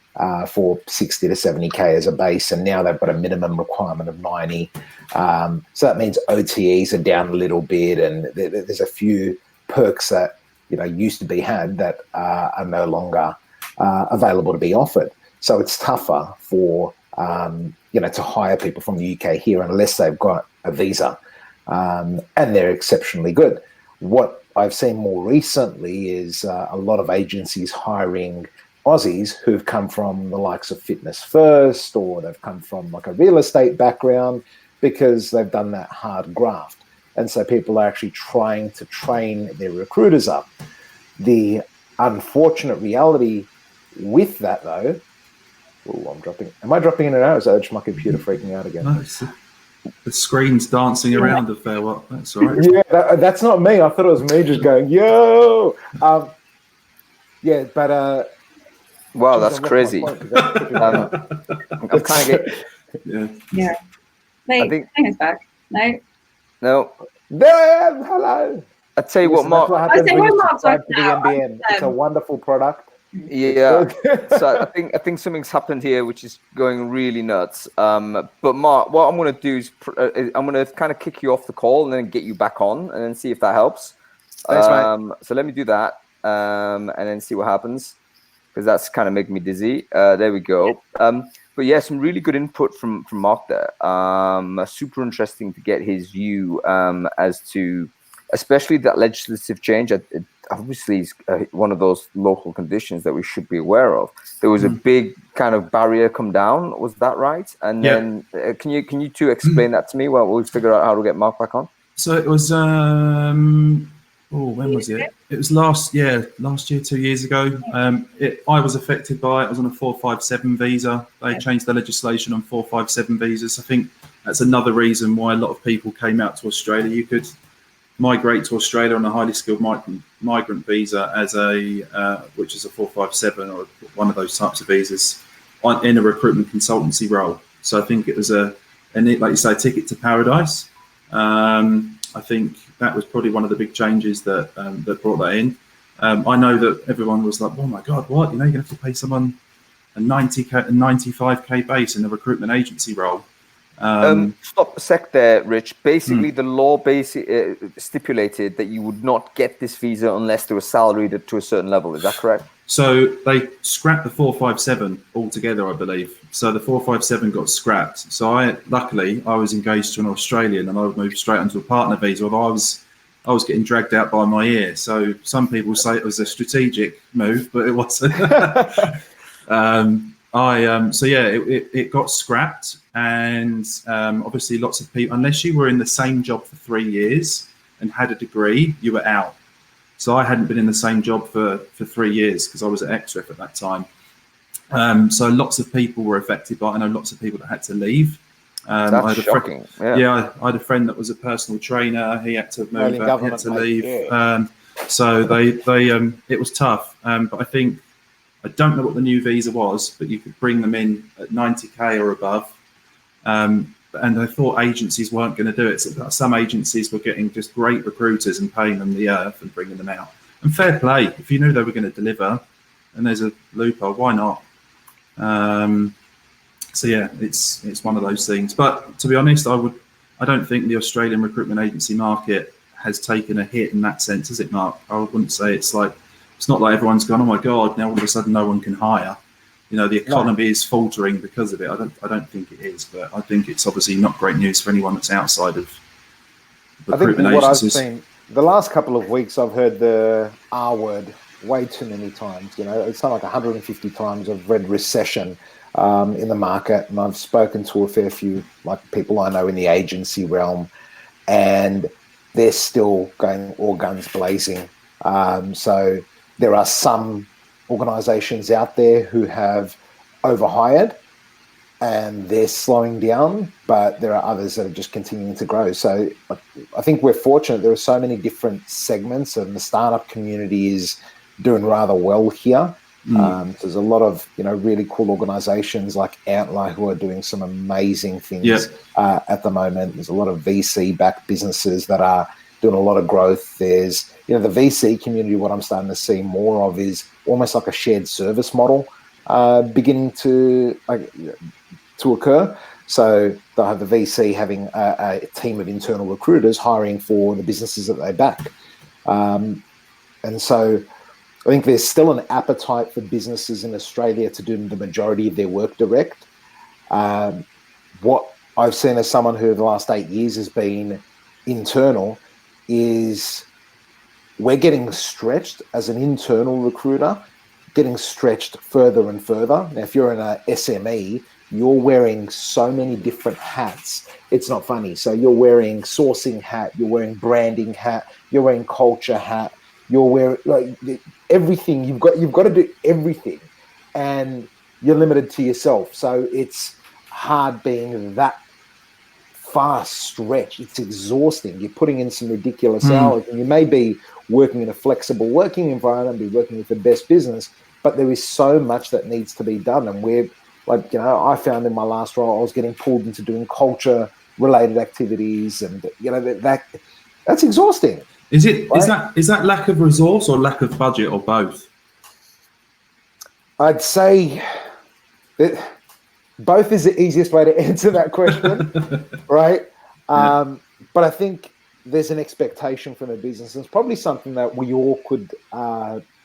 for 60 to 70K as a base, and now they've got a minimum requirement of 90. So that means OTEs are down a little bit, and there's a few perks that used to be had that are no longer available to be offered. So it's tougher for to hire people from the UK here unless they've got a visa, and they're exceptionally good. What I've seen more recently is a lot of agencies hiring Aussies who've come from the likes of Fitness First, or they've come from like a real estate background, because they've done that hard graft. And so people are actually trying to train their recruiters up. The unfortunate reality with that, though, am I dropping in and out? Or is that just my computer freaking out again? No, the screen's dancing around a fair while. That's all right. Yeah, that's not me. I thought it was me just going, yo. Yeah, but wow, that's crazy. I'm kind of yeah. Wait, I think hang us back. No. There I am. Hello. I tell you what, Mark. That's what happens when you subscribe to the NBN. It's a wonderful product. Yeah. So I think something's happened here, which is going really nuts. But Mark, what I'm going to do is I'm going to kind of kick you off the call and then get you back on and then see if that helps. Thanks, mate. So let me do that and then see what happens, because that's kind of making me dizzy. There we go. But yeah, some really good input from Mark there. Super interesting to get his view as to, especially that legislative change. It obviously is one of those local conditions that we should be aware of. There was a big kind of barrier come down. Was that right? And then can you two explain that to me while we figure out how to get Mark back on? So it was when was it? It was last year, 2 years ago. I was affected by it. I was on a 457 visa. They changed the legislation on 457 visas. I think that's another reason why a lot of people came out to Australia. You could migrate to Australia on a highly skilled migrant visa as which is a 457 or one of those types of visas in a recruitment consultancy role. So I think it was like you say, a ticket to paradise. I think that was probably one of the big changes that brought that in. I know that everyone was like, "Oh my God, what? You're going to have to pay someone a 90k, a 95k base in a recruitment agency role." Stop a sec there, Rich. Basically, the law stipulated that you would not get this visa unless they were salaried to a certain level. Is that correct? So they scrapped the 457 altogether, I believe. So the 457 got scrapped. So luckily I was engaged to an Australian, and I moved straight onto a partner visa. Although I was getting dragged out by my ear. So some people say it was a strategic move, but it wasn't. It got scrapped, and obviously lots of people, unless you were in the same job for 3 years and had a degree, you were out. So I hadn't been in the same job for 3 years because I was at XREF at that time. So lots of people were affected by it. I know lots of people that had to leave. That's shocking. I had a friend that was a personal trainer. He had to move, he had to leave. Yeah. So it was tough. But I don't know what the new visa was, but you could bring them in at 90k or above. And I thought agencies weren't going to do it. So some agencies were getting just great recruiters and paying them the earth and bringing them out. And fair play, if you knew they were going to deliver and there's a loophole, why not? It's one of those things. But to be honest, I don't think the Australian recruitment agency market has taken a hit in that sense, has it, Mark? I wouldn't say it's not like everyone's gone, oh my God, now all of a sudden no one can hire. The economy is faltering because of it. I don't think it is, but I think it's obviously not great news for anyone that's outside of recruitment agencies. I've seen the last couple of weeks, I've heard the R word way too many times. It's not like 150 times I've read recession in the market, and I've spoken to a fair few people I know in the agency realm, and they're still going all guns blazing. So there are some organizations out there who have overhired and they're slowing down, but there are others that are just continuing to grow. So I think we're fortunate. There are so many different segments, and the startup community is doing rather well here. There's a lot of really cool organizations like Antler who are doing some amazing things at the moment. There's a lot of VC-backed businesses that are doing a lot of growth. There's the VC community. What I'm starting to see more of is almost like a shared service model beginning to occur. So they'll have the VC having a team of internal recruiters hiring for the businesses that they back. And so I think there's still an appetite for businesses in Australia to do the majority of their work direct. What I've seen as someone who the last 8 years has been internal is we're getting stretched as an internal recruiter, getting stretched further and further. Now, if you're in a SME, you're wearing so many different hats. It's not funny. So you're wearing sourcing hat, you're wearing branding hat, you're wearing culture hat, you're wearing everything. You've got to do everything, and you're limited to yourself. So it's hard being that fast stretch. It's exhausting. You're putting in some ridiculous hours, and you may be working in a flexible working environment, be working with the best business, but there is so much that needs to be done. And we're I found in my last role, I was getting pulled into doing culture related activities, and that's exhausting. Is it right? Is that lack of resource or lack of budget or both? I'd say that both is the easiest way to answer that question, right? But I think there's an expectation from the business. It's probably something that we all could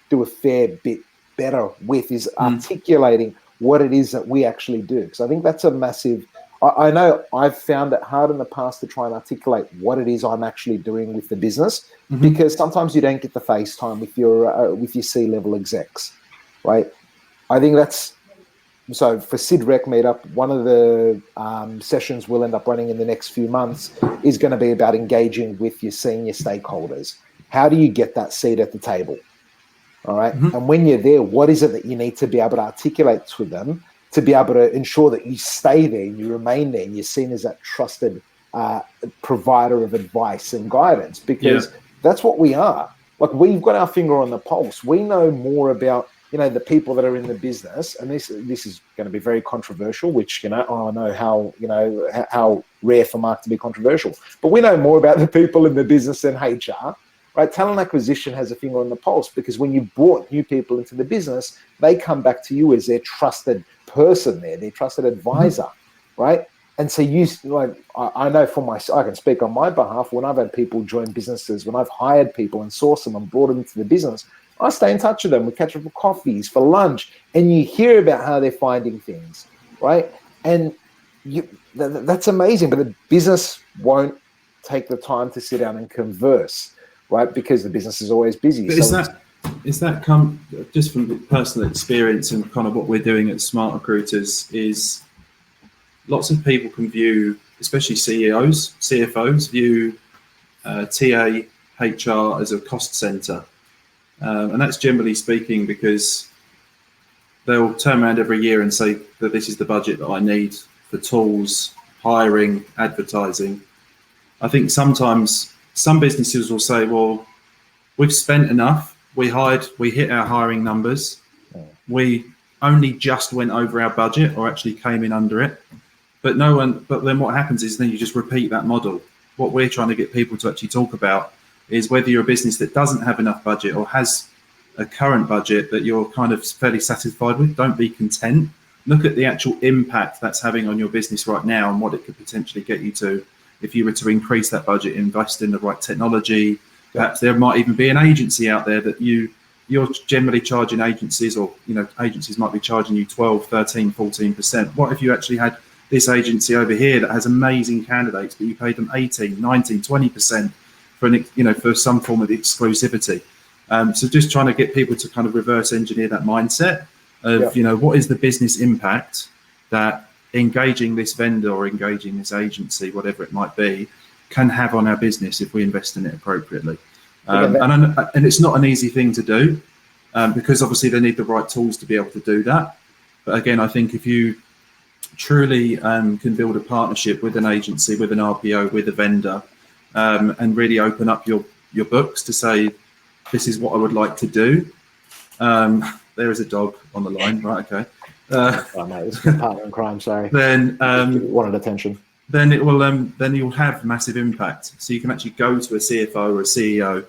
do a fair bit better with, is articulating what it is that we actually do. Because I think that's a massive... I know I've found it hard in the past to try and articulate what it is I'm actually doing with the business, because sometimes you don't get the face time with your C-level execs, right? I think that's... So for SidRec Meetup, one of the sessions we'll end up running in the next few months is going to be about engaging with your senior stakeholders. how do you get that seat at the table? All right. Mm-hmm. And when you're there, what is it that you need to be able to articulate to them to be able to ensure that you stay there and you remain there and you're seen as that trusted provider of advice and guidance? Because that's what we are. Like, we've got our finger on the pulse. We know more about, the people that are in the business, and this is going to be very controversial, which, I know how rare for Mark to be controversial, but we know more about the people in the business than HR, right? Talent acquisition has a finger on the pulse, because when you brought new people into the business, they come back to you as their trusted person there, their trusted advisor, right? And so I know I can speak on my behalf. When I've had people join businesses, when I've hired people and sourced them and brought them into the business, I stay in touch with them. We catch up for coffees, for lunch, and you hear about how they're finding things, right? And that's amazing, but the business won't take the time to sit down and converse, right? Because the business is always busy. But is that come just from personal experience and kind of what we're doing at SmartRecruiters? Is lots of people can view, especially CEOs, CFOs, view TA, HR as a cost center. And that's generally speaking because they'll turn around every year and say that this is the budget that I need for tools, hiring, advertising. I think sometimes some businesses will say, well, we've spent enough. We hit our hiring numbers. We only just went over our budget or actually came in under it. But then what happens is then you just repeat that model. What we're trying to get people to actually talk about is whether you're a business that doesn't have enough budget or has a current budget that you're kind of fairly satisfied with. Don't be content. Look at the actual impact that's having on your business right now and what it could potentially get you to if you were to increase that budget, invest in the right technology. Perhaps there might even be an agency out there that you're generally charging agencies, or agencies might be charging you 12, 13, 14%. What if you actually had this agency over here that has amazing candidates, but you paid them 18, 19, 20% for some form of exclusivity? So just trying to get people to kind of reverse engineer that mindset of, what is the business impact that engaging this vendor or engaging this agency, whatever it might be, can have on our business if we invest in it appropriately. And it's not an easy thing to do because obviously they need the right tools to be able to do that. But again, I think if you truly can build a partnership with an agency, with an RPO, with a vendor, and really open up your books to say, this is what I would like to do. There is a dog on the line, right? Okay. Mate, it's my partner in crime. Sorry. Then wanted attention. Then it will. Then you'll have massive impact. So you can actually go to a CFO or a CEO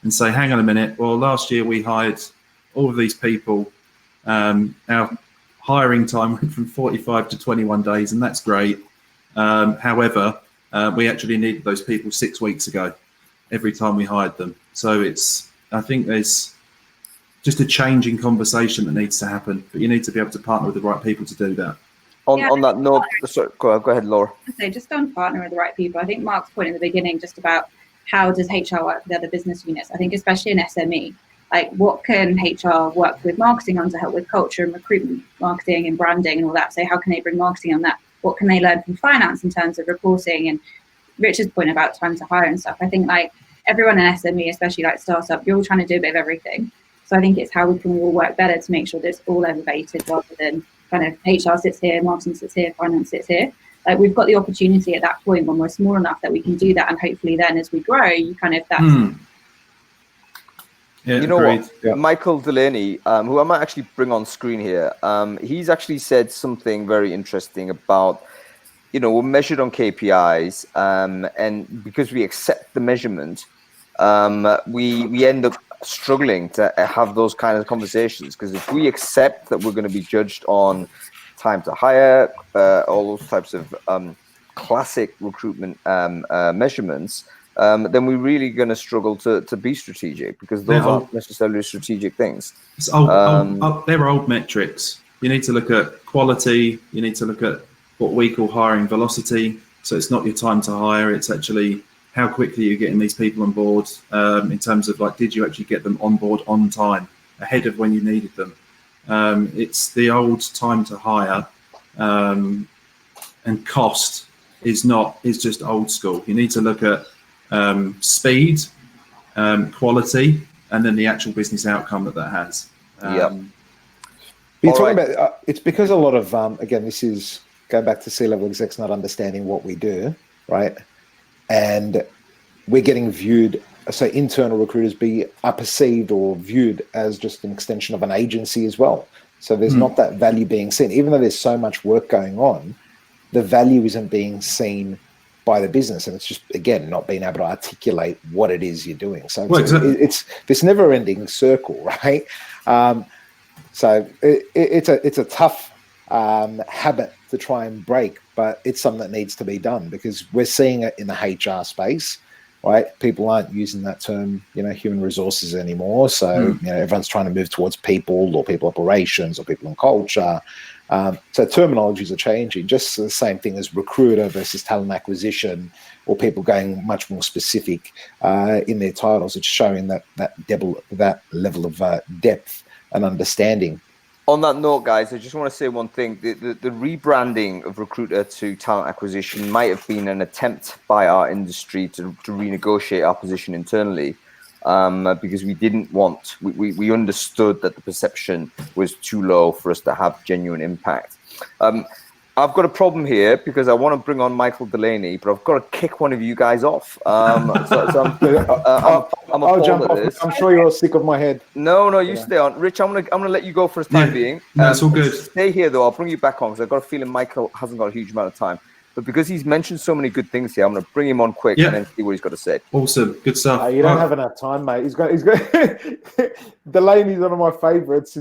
and say, "Hang on a minute. Well, last year we hired all of these people. Our hiring time went from 45 to 21 days, and that's great. However, we actually needed those people 6 weeks ago. Every time we hired them. So I think there's just a change in conversation that needs to happen, but you need to be able to partner with the right people to do that. On that note, sorry, go ahead, Laura. So just on partnering with the right people, I think Mark's point in the beginning just about how does HR work with other business units? I think especially in SME, like what can HR work with marketing on to help with culture and recruitment, marketing and branding and all that? So how can they bring marketing on that? What can they learn from finance in terms of reporting? And Richard's point about time to hire and stuff. I think like everyone in SME, especially like startup, you're all trying to do a bit of everything. So I think it's how we can all work better to make sure that it's all elevated rather than kind of HR sits here, marketing sits here, finance sits here. Like we've got the opportunity at that point when we're small enough that we can do that, and hopefully then as we grow, you kind of Yeah, you know agreed. what? Yeah. Michael Delaney, who I might actually bring on screen here, he's actually said something very interesting about, we're measured on KPIs, and because we accept the measurement, we end up struggling to have those kind of conversations, because if we accept that we're going to be judged on time to hire, all those types of classic recruitment measurements, then we're really going to struggle to be strategic, because those aren't necessarily strategic things. They're old metrics. You need to look at quality. You need to look at what we call hiring velocity. So it's not your time to hire. It's actually how quickly you're getting these people on board, in terms of like, did you actually get them on board on time, ahead of when you needed them? It's the old time to hire, and cost is just old school. You need to look at speed quality, and then the actual business outcome that has. You're talking about, it's because a lot of, again, this is going back to C-level execs not understanding what we do, right? And we're getting viewed, so internal recruiters are perceived or viewed as just an extension of an agency as well. So there's not that value being seen. Even though there's so much work going on, the value isn't being seen by the business. And it's just, again, not being able to articulate what it is you're doing. So it's this never-ending circle, right? So it's a tough habit to try and break, but it's something that needs to be done because we're seeing it in the HR space, right? People aren't using that term, human resources anymore. So, everyone's trying to move towards people or people operations or people and culture. So terminologies are changing, just the same thing as recruiter versus talent acquisition, or people going much more specific in their titles. It's showing that level of depth and understanding. On that note, guys, I just want to say one thing. The rebranding of recruiter to talent acquisition might have been an attempt by our industry to renegotiate our position internally, because we didn't want, we understood that the perception was too low for us to have genuine impact. I've got a problem here because I want to bring on Michael Delaney, but I've got to kick one of you guys off. I'm I'll jump off. I'm sure you're sick of my head. No, you stay on. Rich, I'm gonna let you go for the time being. No, it's all good. Stay here though. I'll bring you back on because I've got a feeling Michael hasn't got a huge amount of time. But because he's mentioned so many good things here, I'm going to bring him on quick and then see what he's got to say. Awesome, good stuff. You don't have enough time, mate. He's got. Delaney's one of my favourites.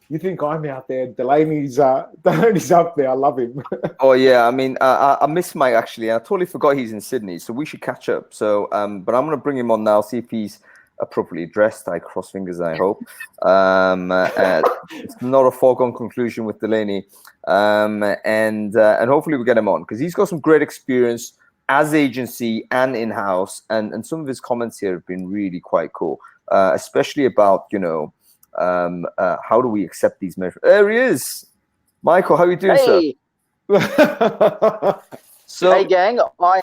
You think I'm out there? Delaney's up there. I love him. Oh yeah, I mean, I miss Mike actually. I totally forgot he's in Sydney, so we should catch up. So, but I'm going to bring him on now. See if he's appropriately dressed. I cross fingers. I hope. It's not a foregone conclusion with Delaney, and hopefully we get him on because he's got some great experience as agency and in house, and some of his comments here have been really quite cool, especially about how do we accept these measures? There he is. Michael, how are you doing, sir? Hey, gang. I am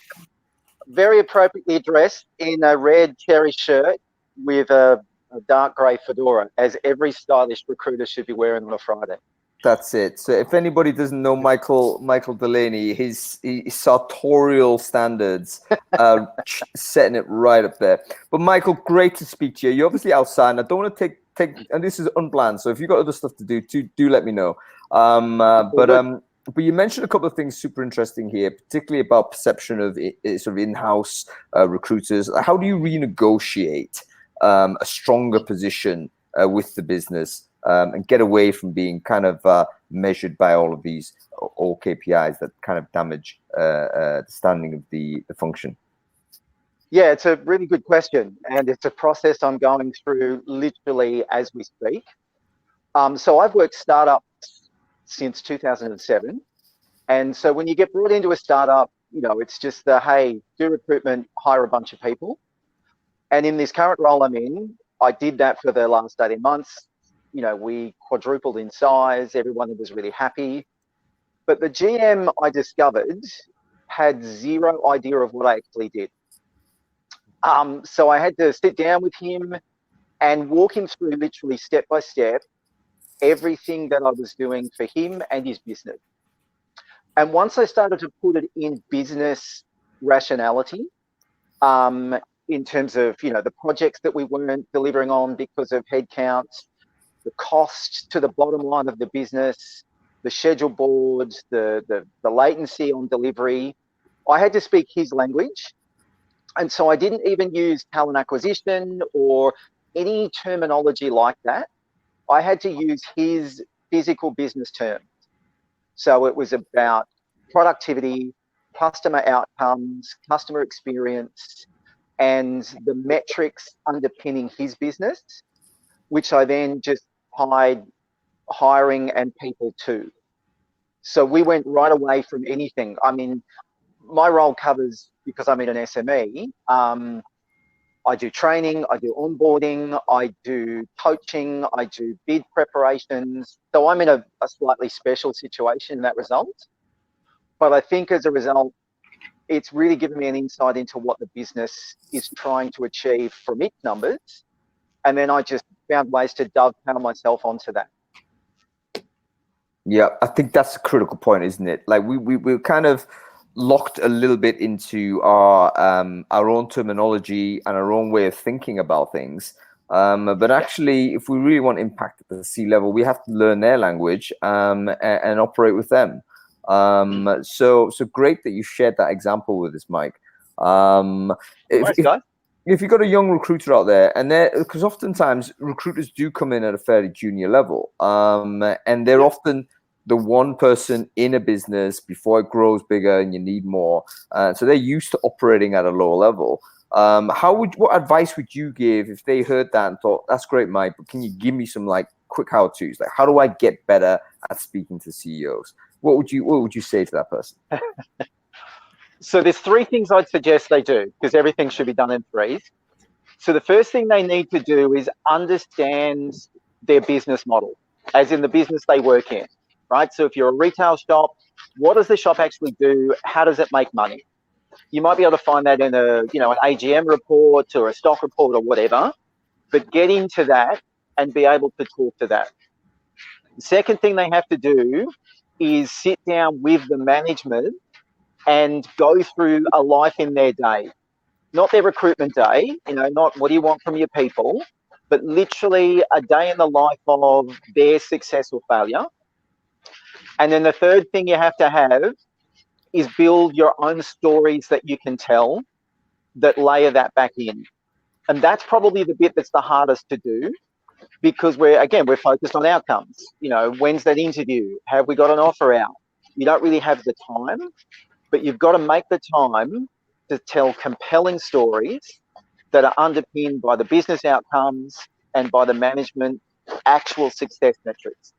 very appropriately dressed in a red cherry shirt with a dark grey fedora, as every stylish recruiter should be wearing on a Friday. That's it. So if anybody doesn't know Michael Delaney, his sartorial standards setting it right up there. But Michael, great to speak to you. You're obviously outside, and I don't want to take, and this is unplanned, so if you've got other stuff to do, do let me know. But you mentioned a couple of things super interesting here, particularly about perception of sort of in-house recruiters. How do you renegotiate a stronger position with the business and get away from being kind of measured by all of these KPIs that kind of damage the standing of the function? Yeah, it's a really good question, and it's a process I'm going through literally as we speak. So I've worked startups since 2007, and so when you get brought into a startup, it's just hey, do recruitment, hire a bunch of people. And in this current role I'm in, I did that for the last 18 months. We quadrupled in size. Everyone was really happy. But the GM I discovered had zero idea of what I actually did. So I had to sit down with him and walk him through literally step by step everything that I was doing for him and his business. And once I started to put it in business rationality, in terms of, the projects that we weren't delivering on because of headcount, the cost to the bottom line of the business, the schedule boards, the latency on delivery, I had to speak his language. And so I didn't even use talent acquisition or any terminology like that. I had to use his physical business terms. So it was about productivity, customer outcomes, customer experience, and the metrics underpinning his business, which I then just tied hiring and people to. So we went right away from anything. I mean, my role covers, because I'm in an SME, I do training, I do onboarding, I do coaching, I do bid preparations. So I'm in a slightly special situation in that result. But I think as a result, it's really given me an insight into what the business is trying to achieve from its numbers. And then I just found ways to dovetail myself onto that. Yeah, I think that's a critical point, isn't it? Like we're kind of locked a little bit into our own terminology and our own way of thinking about things. But actually, if we really want impact at the C-level, we have to learn their language and operate with them. So great that you shared that example with us, Mike. If you've got a young recruiter out there, and because oftentimes recruiters do come in at a fairly junior level, and they're often the one person in a business before it grows bigger and you need more. So they're used to operating at a lower level. What advice would you give if they heard that and thought, that's great, Mike, but can you give me some like quick how-tos? Like, how do I get better at speaking to CEOs? What would you say to that person? So there's 3 things I'd suggest they do, because everything should be done in 3s. So the first thing they need to do is understand their business model, as in the business they work in, right? So if you're a retail shop, what does the shop actually do? How does it make money? You might be able to find that in an AGM report or a stock report or whatever, but get into that and be able to talk to that. The second thing they have to do is sit down with the management and go through a life in their day, not their recruitment day, not what do you want from your people, but literally a day in the life of their success or failure. And then the third thing you have to have is build your own stories that you can tell that layer that back in. And that's probably the bit that's the hardest to do, because we're focused on outcomes. When's that interview? Have we got an offer out? You don't really have the time. But you've got to make the time to tell compelling stories that are underpinned by the business outcomes and by the management actual success metrics.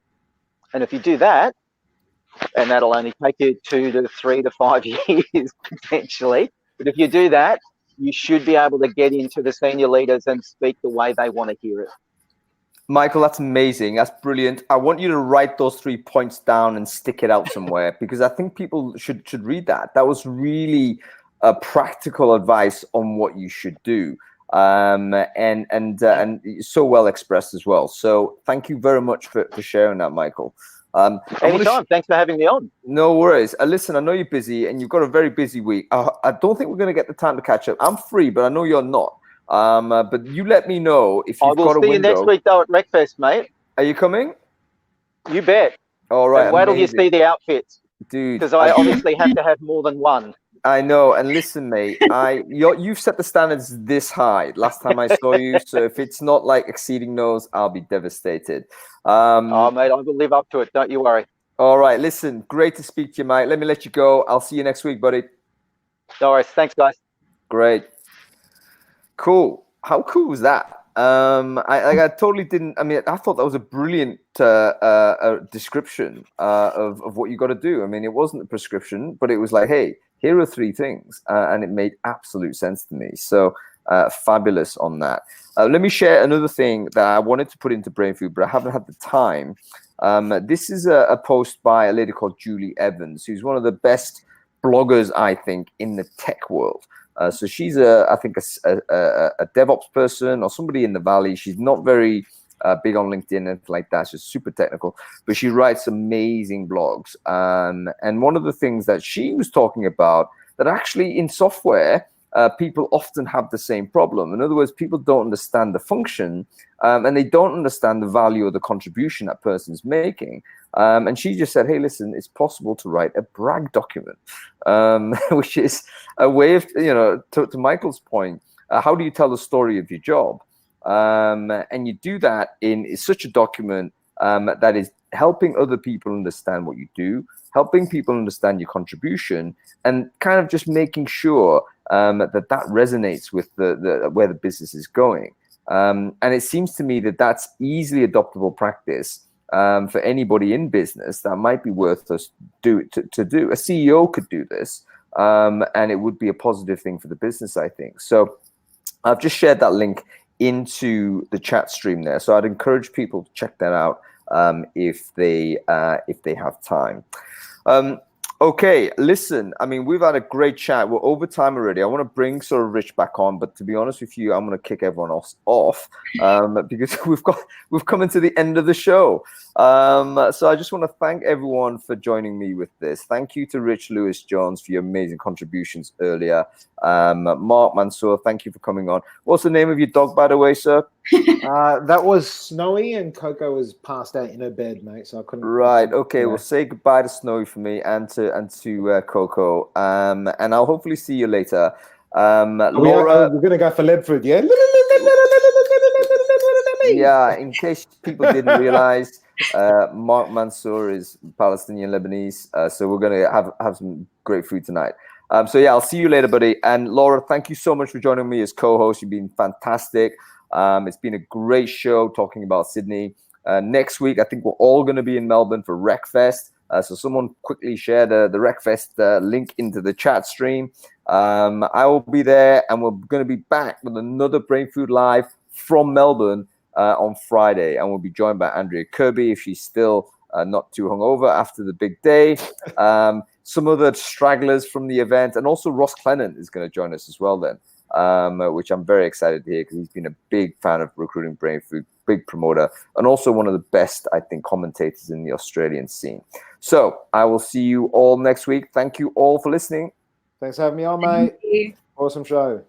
And if you do that, and that'll only take you 2 to 3 to 5 years potentially, but if you do that, you should be able to get into the senior leaders and speak the way they want to hear it. Michael, that's amazing. That's brilliant. I want you to write those 3 points down and stick it out somewhere, because I think people should read that. That was really practical advice on what you should do, and so well expressed as well. So thank you very much for sharing that, Michael. Anytime. Thanks for having me on. No worries. Listen, I know you're busy and you've got a very busy week. I don't think we're going to get the time to catch up. I'm free, but I know you're not. But you let me know if you've got a window. I will see you next week though at RecFest, mate. Are you coming? You bet. All right. And wait till you see the outfits, dude. Because I obviously have to have more than one. I know. And listen, mate, you've set the standards this high last time I saw you. So if it's not like exceeding those, I'll be devastated. Oh, mate, I will live up to it. Don't you worry. All right. Listen, great to speak to you, mate. Let me let you go. I'll see you next week, buddy. No worries. Thanks, guys. Great. Cool. How cool was that? I totally didn't. I mean, I thought that was a brilliant description of what you got to do. I mean, it wasn't a prescription, but it was like, hey, here are 3 things, and it made absolute sense to me. So fabulous on that. Let me share another thing that I wanted to put into Brainfood, but I haven't had the time. This is a post by a lady called Julie Evans, who's one of the best bloggers, I think, in the tech world. So she's I think a DevOps person or somebody in the Valley. She's not very big on LinkedIn and like that. She's super technical, but she writes amazing blogs. And one of the things that she was talking about, that actually in software, people often have the same problem. In other words, people don't understand the function, and they don't understand the value of the contribution that person's making. And she just said, hey, listen, it's possible to write a brag document, which is a way of, to Michael's point, how do you tell the story of your job? And you do that in such a document that is helping other people understand what you do, helping people understand your contribution, and kind of just making sure that resonates with where the business is going. And it seems to me that that's easily adoptable practice for anybody in business that might be worth us to do. A CEO could do this, and it would be a positive thing for the business, I think. So I've just shared that link into the chat stream there. So I'd encourage people to check that out if they have time. Okay, listen, I mean, we've had a great chat. We're over time already. I want to bring sort of Rich back on, but to be honest with you, I'm going to kick everyone off because we've come into the end of the show. So I just want to thank everyone for joining me with this. Thank you to Rich Lewis-Jones for your amazing contributions earlier. Mark Mansour, thank you for coming on. What's the name of your dog, by the way, sir? That was Snowy, and Coco was passed out in her bed, mate. So I couldn't. Right. Okay. Yeah. Well, say goodbye to Snowy for me and to Coco. And I'll hopefully see you later. Laura, we're gonna go for lead food, yeah. yeah. In case people didn't realize, Mark Mansour is Palestinian Lebanese, so we're gonna have some great food tonight. So yeah, I'll see you later, buddy. And Laura, thank you so much for joining me as co-host. You've been fantastic. It's been a great show talking about Sydney. Next week, I think we're all going to be in Melbourne for RecFest. So someone quickly share the RecFest link into the chat stream. I will be there, and we're going to be back with another Brainfood Live from Melbourne on Friday. And we'll be joined by Andrea Kirby if she's still not too hungover after the big day. Some of the stragglers from the event, and also Ross Clennon is going to join us as well then. Which I'm very excited to hear because he's been a big fan of Recruiting Brainfood, big promoter, and also one of the best, I think, commentators in the Australian scene. So I will see you all next week. Thank you all for listening. Thanks for having me on, mate. Awesome show.